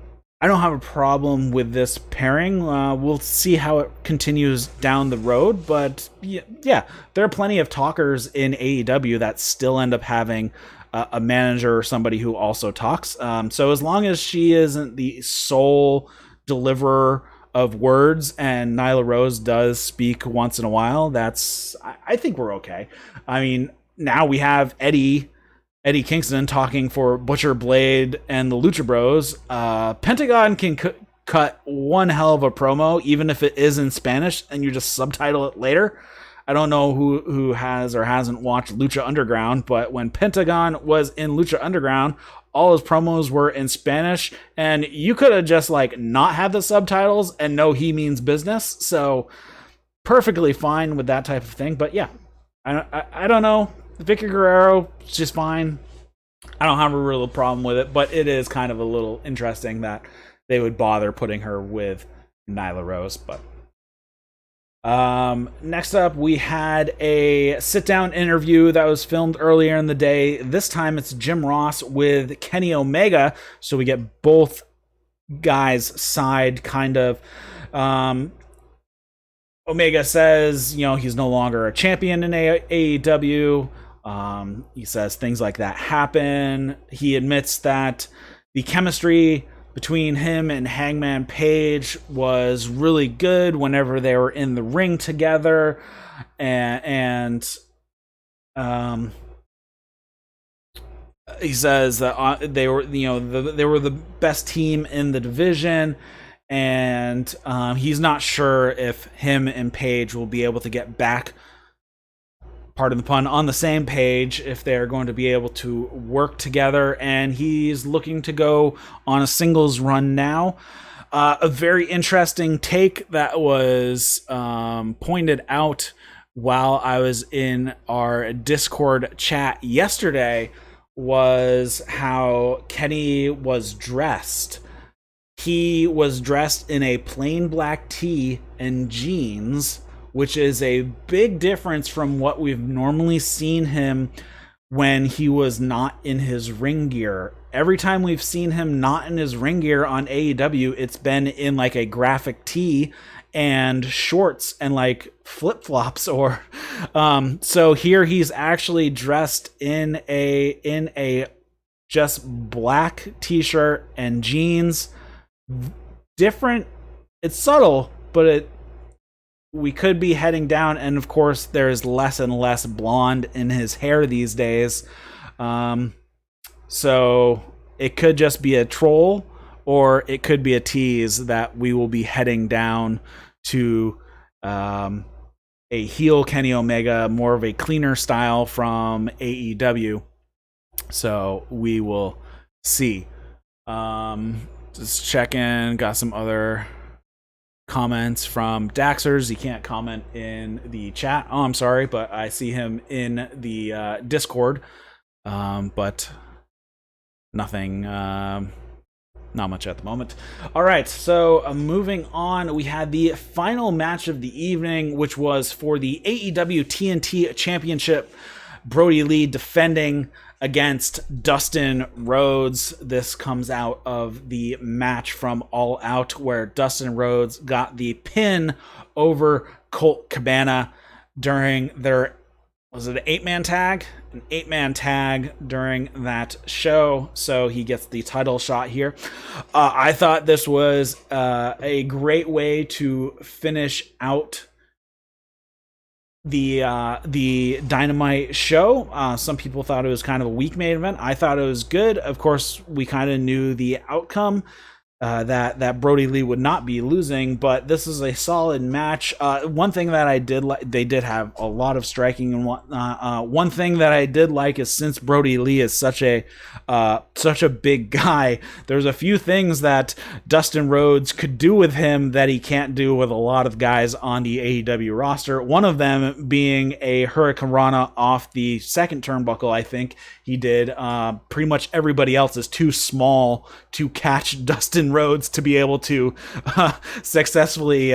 [SPEAKER 1] I don't have a problem with this pairing. We'll see how it continues down the road, but yeah, there are plenty of talkers in AEW that still end up having a manager or somebody who also talks. So as long as she isn't the sole deliverer of words and Nyla Rose does speak once in a while, I think we're okay. I mean, now we have Eddie Kingston talking for Butcher Blade and the Lucha Bros. Pentagon can cut one hell of a promo, even if it is in Spanish, and you just subtitle it later. I don't know who has or hasn't watched Lucha Underground, but when Pentagon was in Lucha Underground, all his promos were in Spanish, and you could have just not had the subtitles and know he means business. So perfectly fine with that type of thing. But yeah, I don't know. Vicky Guerrero is just fine. I don't have a real problem with it, but it is kind of a little interesting that they would bother putting her with Nyla Rose. But next up, we had a sit-down interview that was filmed earlier in the day. This time it's Jim Ross with Kenny Omega, so we get both guys' side, kind of. Omega says, he's no longer a champion in AEW. He says things like that happen. He admits that the chemistry between him and Hangman Page was really good whenever they were in the ring together, and he says that they were, they were the best team in the division, and he's not sure if him and Page will be able to get back, pardon the pun, on the same page, if they're going to be able to work together, and he's looking to go on a singles run now. A very interesting take that was pointed out while I was in our Discord chat yesterday was how Kenny was dressed. He was dressed in a plain black tee and jeans, which is a big difference from what we've normally seen him when he was not in his ring gear. Every time we've seen him not in his ring gear on AEW, it's been in a graphic tee and shorts and flip-flops, or so here he's actually dressed in a just black t-shirt and jeans. Different, it's subtle, but we could be heading down, and of course there's less and less blonde in his hair these days, so it could just be a troll, or it could be a tease that we will be heading down to a heel Kenny Omega, more of a cleaner style from AEW. So we will see. Just checking, got some other comments from Daxers. He can't comment in the chat. Oh, I'm sorry, but I see him in the Discord. But nothing Not much at the moment. All right, so moving on, we had the final match of the evening, which was for the AEW TNT Championship. Brody Lee defending against Dustin Rhodes. This comes out of the match from All Out, where Dustin Rhodes got the pin over Colt Cabana during their, was it an 8-man tag? An 8-man tag during that show, so he gets the title shot here. I thought this was a great way to finish out the Dynamite show. Some people thought it was kind of a weak main event. I thought it was good. Of course, we kind of knew the outcome. That Brody Lee would not be losing, but this is a solid match. One thing that I did like, they did have a lot of striking, and one thing that I did like is, since Brody Lee is such a big guy, there's a few things that Dustin Rhodes could do with him that he can't do with a lot of guys on the AEW roster. One of them being a Hurricanrana off the second turnbuckle. I think he did. Pretty much everybody else is too small to catch Dustin Rhodes to be able to successfully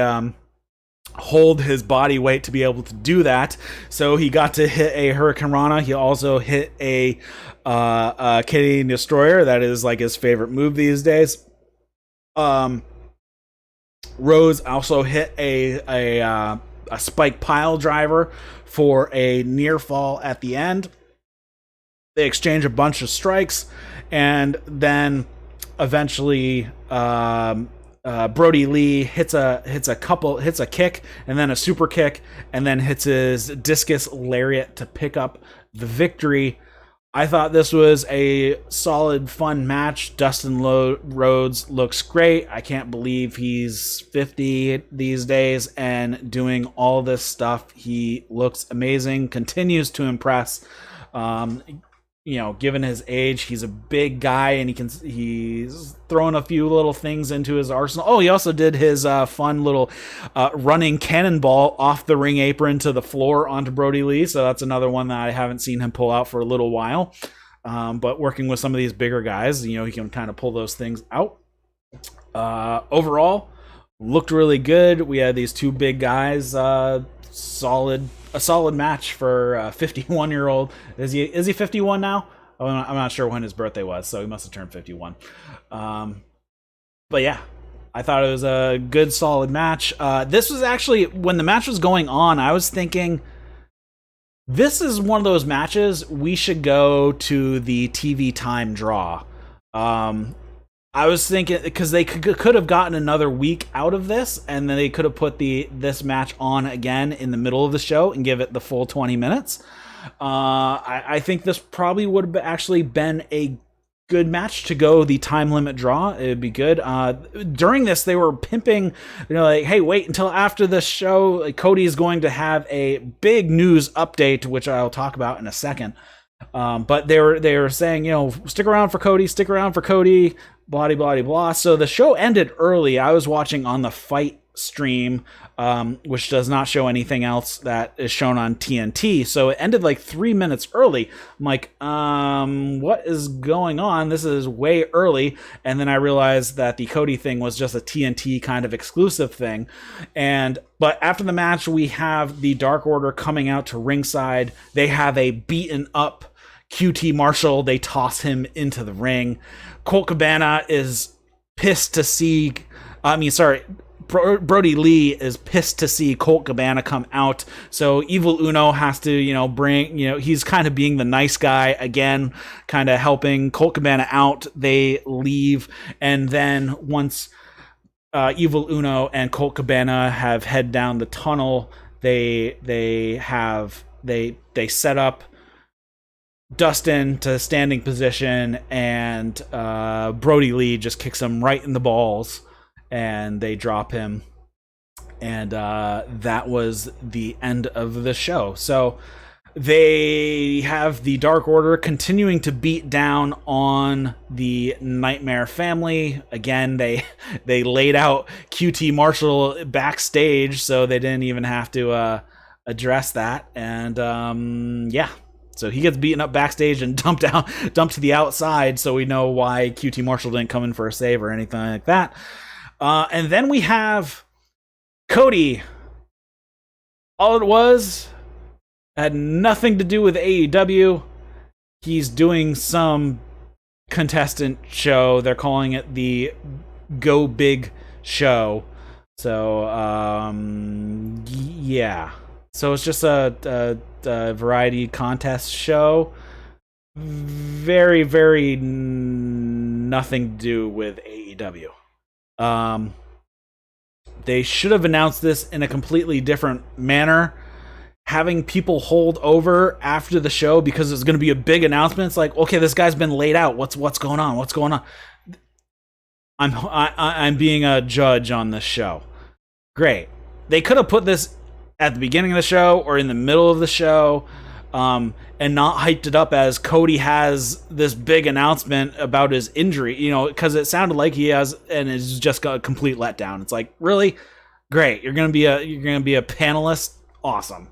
[SPEAKER 1] hold his body weight to be able to do that. So he got to hit a Hurricanrana. He also hit a Canadian Destroyer. That is like his favorite move these days. Rhodes also hit a spike pile driver for a near fall at the end. They exchange a bunch of strikes, and then eventually Brody Lee hits a kick, and then a super kick, and then hits his discus lariat to pick up the victory. I thought this was a solid, fun match. Dustin Rhodes looks great. I can't believe he's 50 these days and doing all this stuff. He looks amazing, continues to impress. Given his age, he's a big guy, and he's throwing a few little things into his arsenal. Oh, he also did his fun little running cannonball off the ring apron to the floor onto Brody Lee. So that's another one that I haven't seen him pull out for a little while. But working with some of these bigger guys, he can kind of pull those things out. Overall, looked really good. We had these two big guys. A solid match for a 51-year-old. Is he 51 now? Oh, I'm not sure when his birthday was, so he must have turned 51. But yeah, I thought it was a good, solid match. This was actually, when the match was going on, I was thinking, this is one of those matches we should go to the TV time draw. I was thinking, because they could have gotten another week out of this, and then they could have put this match on again in the middle of the show and give it the full 20 minutes. I think this probably would have actually been a good match to go the time limit draw. It would be good. During this, they were pimping, like, hey, wait until after the show. Like, Cody is going to have a big news update, which I'll talk about in a second. But they were saying, stick around for Cody, blah, blah, blah. So the show ended early. I was watching on the Fight stream, which does not show anything else that is shown on TNT. So it ended like 3 minutes early. I'm like, what is going on? This is way early. And then I realized that the Cody thing was just a TNT kind of exclusive thing. But after the match, we have the Dark Order coming out to ringside. They have a beaten up QT Marshall. They toss him into the ring. Colt Cabana is pissed to see, Brody Lee is pissed to see Colt Cabana come out. So Evil Uno has to, bring, he's kind of being the nice guy again, kind of helping Colt Cabana out. They leave. And then once Evil Uno and Colt Cabana have head down the tunnel, they set up Dustin to standing position, and Brody Lee just kicks him right in the balls, and they drop him, and that was the end of the show. So they have the Dark Order continuing to beat down on the Nightmare Family. Again, they laid out QT Marshall backstage, so they didn't even have to address that. And yeah, So he gets beaten up backstage and dumped to the outside, so we know why QT Marshall didn't come in for a save or anything like that. And then we have Cody. All it was had nothing to do with AEW. He's doing some contestant show. They're calling it the Go Big Show. So, yeah. So it's just a variety contest show. Very, very nothing to do with AEW. They should have announced this in a completely different manner. Having people hold over after the show because it's going to be a big announcement. It's like, okay, this guy's been laid out. What's going on? What's going on? I'm being a judge on this show. Great. They could have put this at the beginning of the show or in the middle of the show, and not hyped it up as Cody has this big announcement about his injury, because it sounded like he has, and it's just got a complete letdown. It's like, really? Great. You're going to be a panelist. Awesome.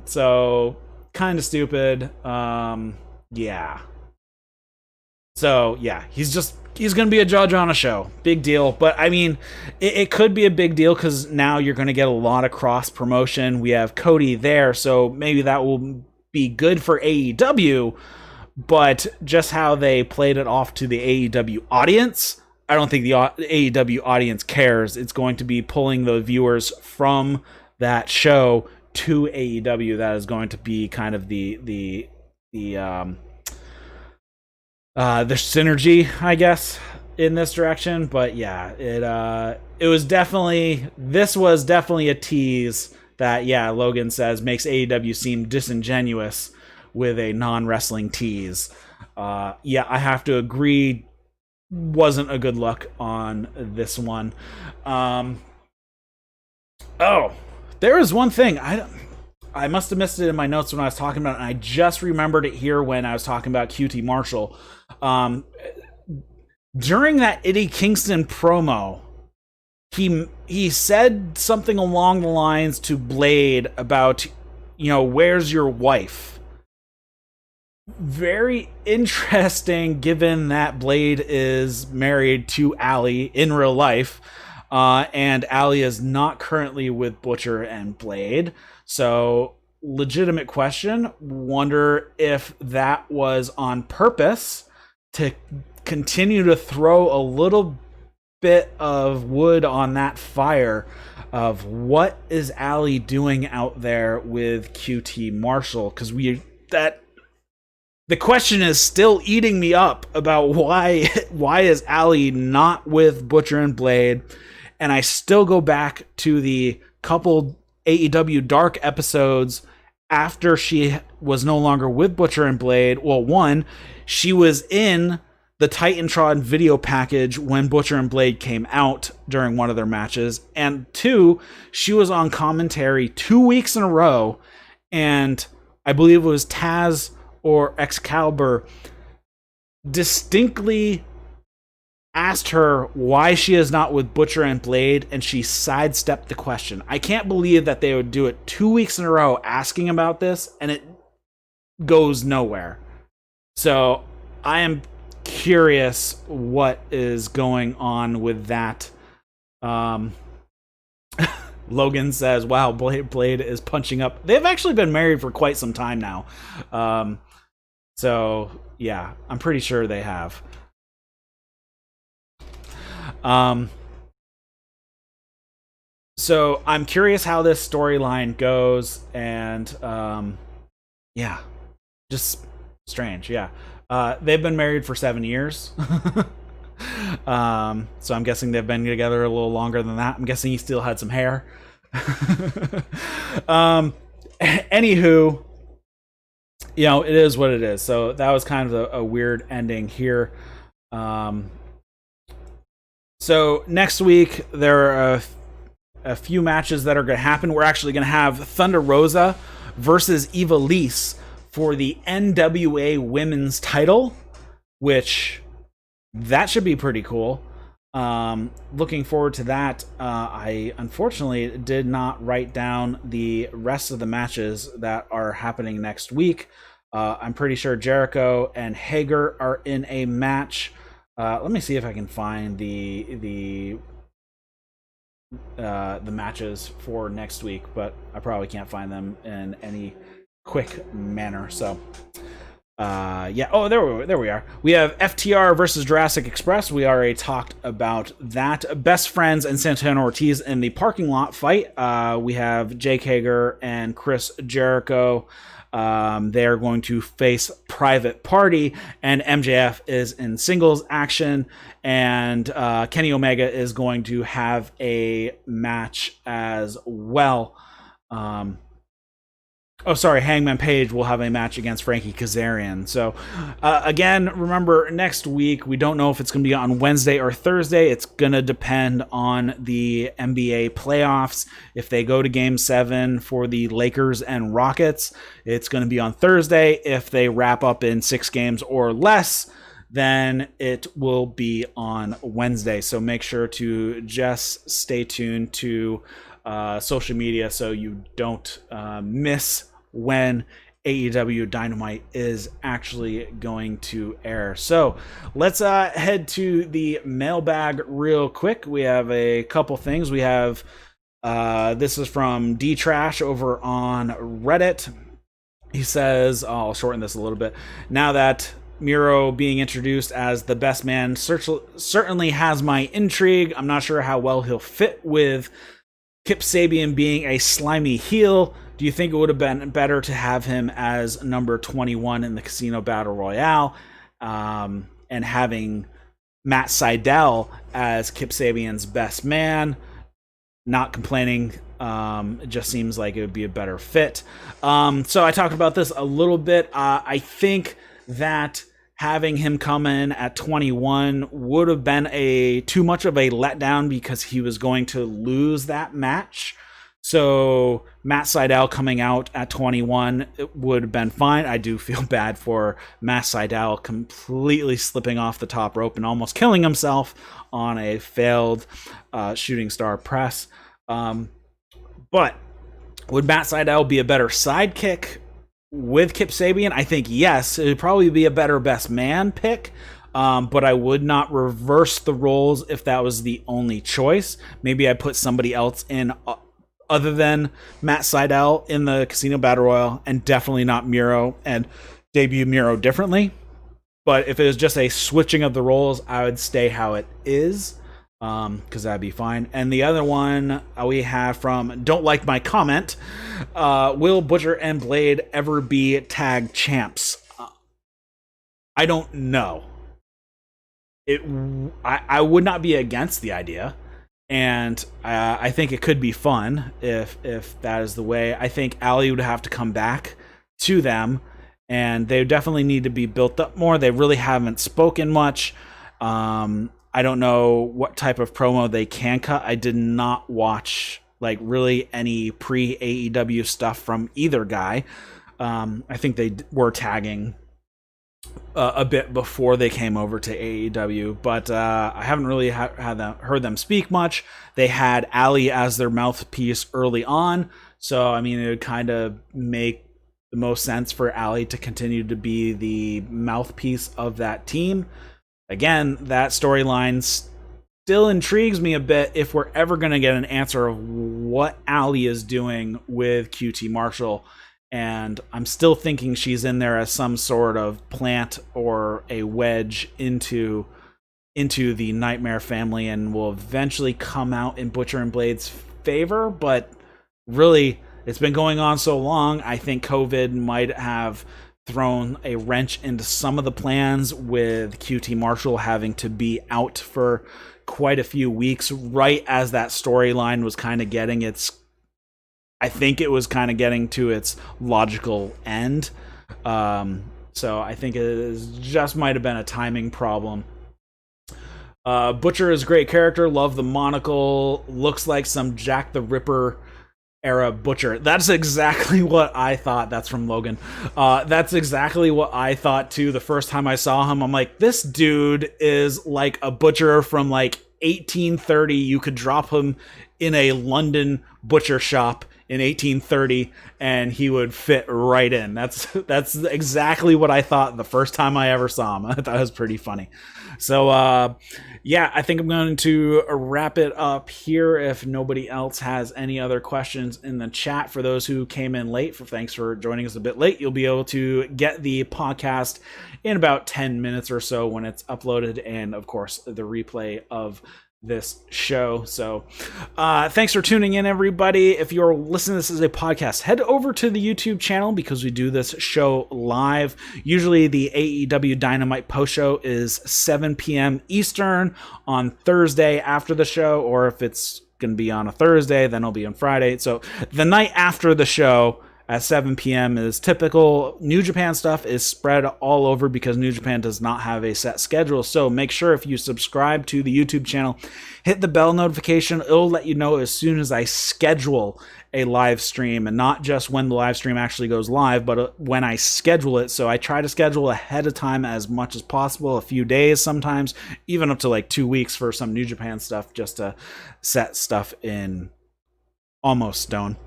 [SPEAKER 1] So kind of stupid. Yeah. So yeah, he's going to be a judge on a show. Big deal. But I mean, it could be a big deal because now you're going to get a lot of cross promotion. We have Cody there, so maybe that will be good for AEW. But just how they played it off to the AEW audience, I don't think the AEW audience cares. It's going to be pulling the viewers from that show to AEW. That is going to be kind of the synergy, I guess, in this direction. But yeah, this was definitely a tease that, yeah, Logan says makes AEW seem disingenuous with a non-wrestling tease. Yeah, I have to agree, wasn't a good look on this one. There is one thing I must have missed it in my notes when I was talking about it, and I just remembered it here when I was talking about QT Marshall. During that Eddie Kingston promo, he said something along the lines to Blade about, where's your wife? Very interesting, given that Blade is married to Allie in real life. And Allie is not currently with Butcher and Blade. So, legitimate question. Wonder if that was on purpose to continue to throw a little bit of wood on that fire of what is Allie doing out there with QT Marshall. Because the question is still eating me up about why is Allie not with Butcher and Blade. And I still go back to the couple AEW Dark episodes after she was no longer with Butcher and Blade. Well, one, she was in the Titantron video package when Butcher and Blade came out during one of their matches. And two, she was on commentary 2 weeks in a row. And I believe it was Taz or Excalibur distinctly asked her why she is not with Butcher and Blade, and she sidestepped the question. I can't believe that they would do it 2 weeks in a row asking about this, and it goes nowhere. So I am curious what is going on with that. Logan says, wow, Blade is punching up. They've actually been married for quite some time now. So yeah, I'm pretty sure they have. So I'm curious how this storyline goes, and yeah, just strange. Yeah, they've been married for 7 years. So I'm guessing they've been together a little longer than that. I'm guessing he still had some hair. Anywho, it is what it is. So that was kind of a weird ending here. So next week, there are a few matches that are going to happen. We're actually going to have Thunder Rosa versus Ivelisse for the NWA Women's title, which that should be pretty cool. Looking forward to that. I unfortunately did not write down the rest of the matches that are happening next week. I'm pretty sure Jericho and Hager are in a match. Let me see if I can find the matches for next week, but I probably can't find them in any quick manner. So yeah. Oh, there we are. We have FTR versus Jurassic Express. We already talked about that. Best Friends and Santana Ortiz in the parking lot fight. We have Jake Hager and Chris Jericho. They are going to face Private Party, and MJF is in singles action, and Kenny Omega is going to have a match as well. Hangman Page will have a match against Frankie Kazarian. So, again, remember, next week, we don't know if it's going to be on Wednesday or Thursday. It's going to depend on the NBA playoffs. If they go to Game 7 for the Lakers and Rockets, it's going to be on Thursday. If they wrap up in 6 games or less, then it will be on Wednesday. So make sure to just stay tuned to social media so you don't miss when AEW Dynamite is actually going to air. So let's head to the mailbag real quick. We have a couple things. We have this is from D Trash over on Reddit. He says, I'll shorten this a little bit. Now that Miro being introduced as the best man certainly has my intrigue. I'm not sure how well he'll fit with Kip Sabian being a slimy heel. Do you think it would have been better to have him as number 21 in the Casino Battle Royale, and having Matt Sydal as Kip Sabian's best man? Not complaining. It just seems like it would be a better fit. So I talked about this a little bit. I think that having him come in at 21 would have been too much of a letdown because he was going to lose that match. So Matt Sydal coming out at 21 would have been fine. I do feel bad for Matt Sydal completely slipping off the top rope and almost killing himself on a failed shooting star press. But would Matt Sydal be a better sidekick with Kip Sabian? I think yes. It would probably be a better best man pick. But I would not reverse the roles if that was the only choice. Maybe I put somebody else in other than Matt Sydal in the Casino Battle Royale, and definitely not Miro, and debut Miro differently. But if it was just a switching of the roles, I would stay how it is, because that'd be fine. And the other one we have from Don't Like My Comment, will Butcher and Blade ever be tag champs? I don't know. I would not be against the idea, and I think it could be fun if that is the way. I think Ali would have to come back to them, and they definitely need to be built up more. They really haven't spoken much. I don't know what type of promo they can cut. I did not watch really any pre-AEW stuff from either guy. I think they were tagging a bit before they came over to AEW, but I haven't really heard them speak much. They had Ali as their mouthpiece early on, so I mean it would kind of make the most sense for Ali to continue to be the mouthpiece of that team. Again, that storyline still intrigues me a bit if we're ever going to get an answer of what Ali is doing with QT Marshall. And I'm still thinking she's in there as some sort of plant or a wedge into the Nightmare family, and will eventually come out in Butcher and Blade's favor. But really, it's been going on so long, I think COVID might have thrown a wrench into some of the plans, with QT Marshall having to be out for quite a few weeks right as that storyline was kind of getting to its logical end. So I think it just might have been a timing problem. Butcher is a great character. Love the monocle. Looks like some Jack the Ripper era Butcher. That's exactly what I thought. That's from Logan. That's exactly what I thought too the first time I saw him. I'm like, this dude is like a butcher from 1830. You could drop him in a London butcher shop in 1830, and he would fit right in. That's exactly what I thought the first time I ever saw him. I thought it was pretty funny. So yeah, I think I'm going to wrap it up here if nobody else has any other questions in the chat. For those who came in late, thanks for joining us a bit late. You'll be able to get the podcast in about 10 minutes or so when it's uploaded, and of course the replay of this show. So thanks for tuning in, everybody. If you're listening to this as a podcast, head over to the YouTube channel because we do this show live. Usually the AEW Dynamite post show is 7 p.m. Eastern on Thursday after the show, or if it's going to be on a Thursday, then it'll be on Friday. So the night after the show at 7 p.m. is typical. New Japan stuff is spread all over because New Japan does not have a set schedule. So make sure if you subscribe to the YouTube channel, hit the bell notification. It'll let you know as soon as I schedule a live stream, and not just when the live stream actually goes live, but when I schedule it. So I try to schedule ahead of time as much as possible, a few days sometimes, even up to like 2 weeks for some New Japan stuff, just to set stuff in almost stone.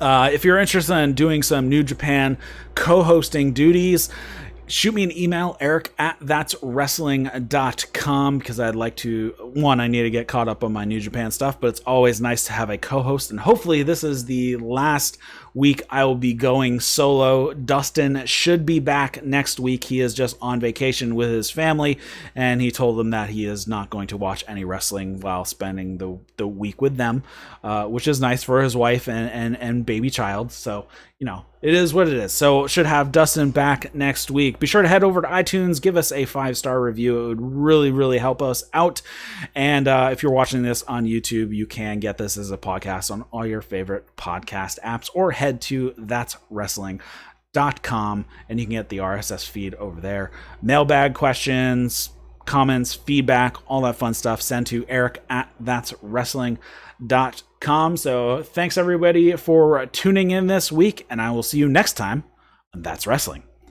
[SPEAKER 1] If you're interested in doing some New Japan co-hosting duties, shoot me an email, eric@thatswrestling.com, because I'd like to, I need to get caught up on my New Japan stuff, but it's always nice to have a co-host, and hopefully this is the last week I will be going solo. Dustin should be back next week. He is just on vacation with his family, and he told them that he is not going to watch any wrestling while spending the week with them, which is nice for his wife and baby child. So, you know, it is what it is. So should have Dustin back next week. Be sure to head over to iTunes, give us a 5-star review. It would really, really help us out. And if you're watching this on YouTube, you can get this as a podcast on all your favorite podcast apps, or head to thatswrestling.com and you can get the RSS feed over there. Mailbag questions, comments, feedback, all that fun stuff, send to eric@thatswrestling.com. So thanks everybody for tuning in this week, and I will see you next time on That's Wrestling.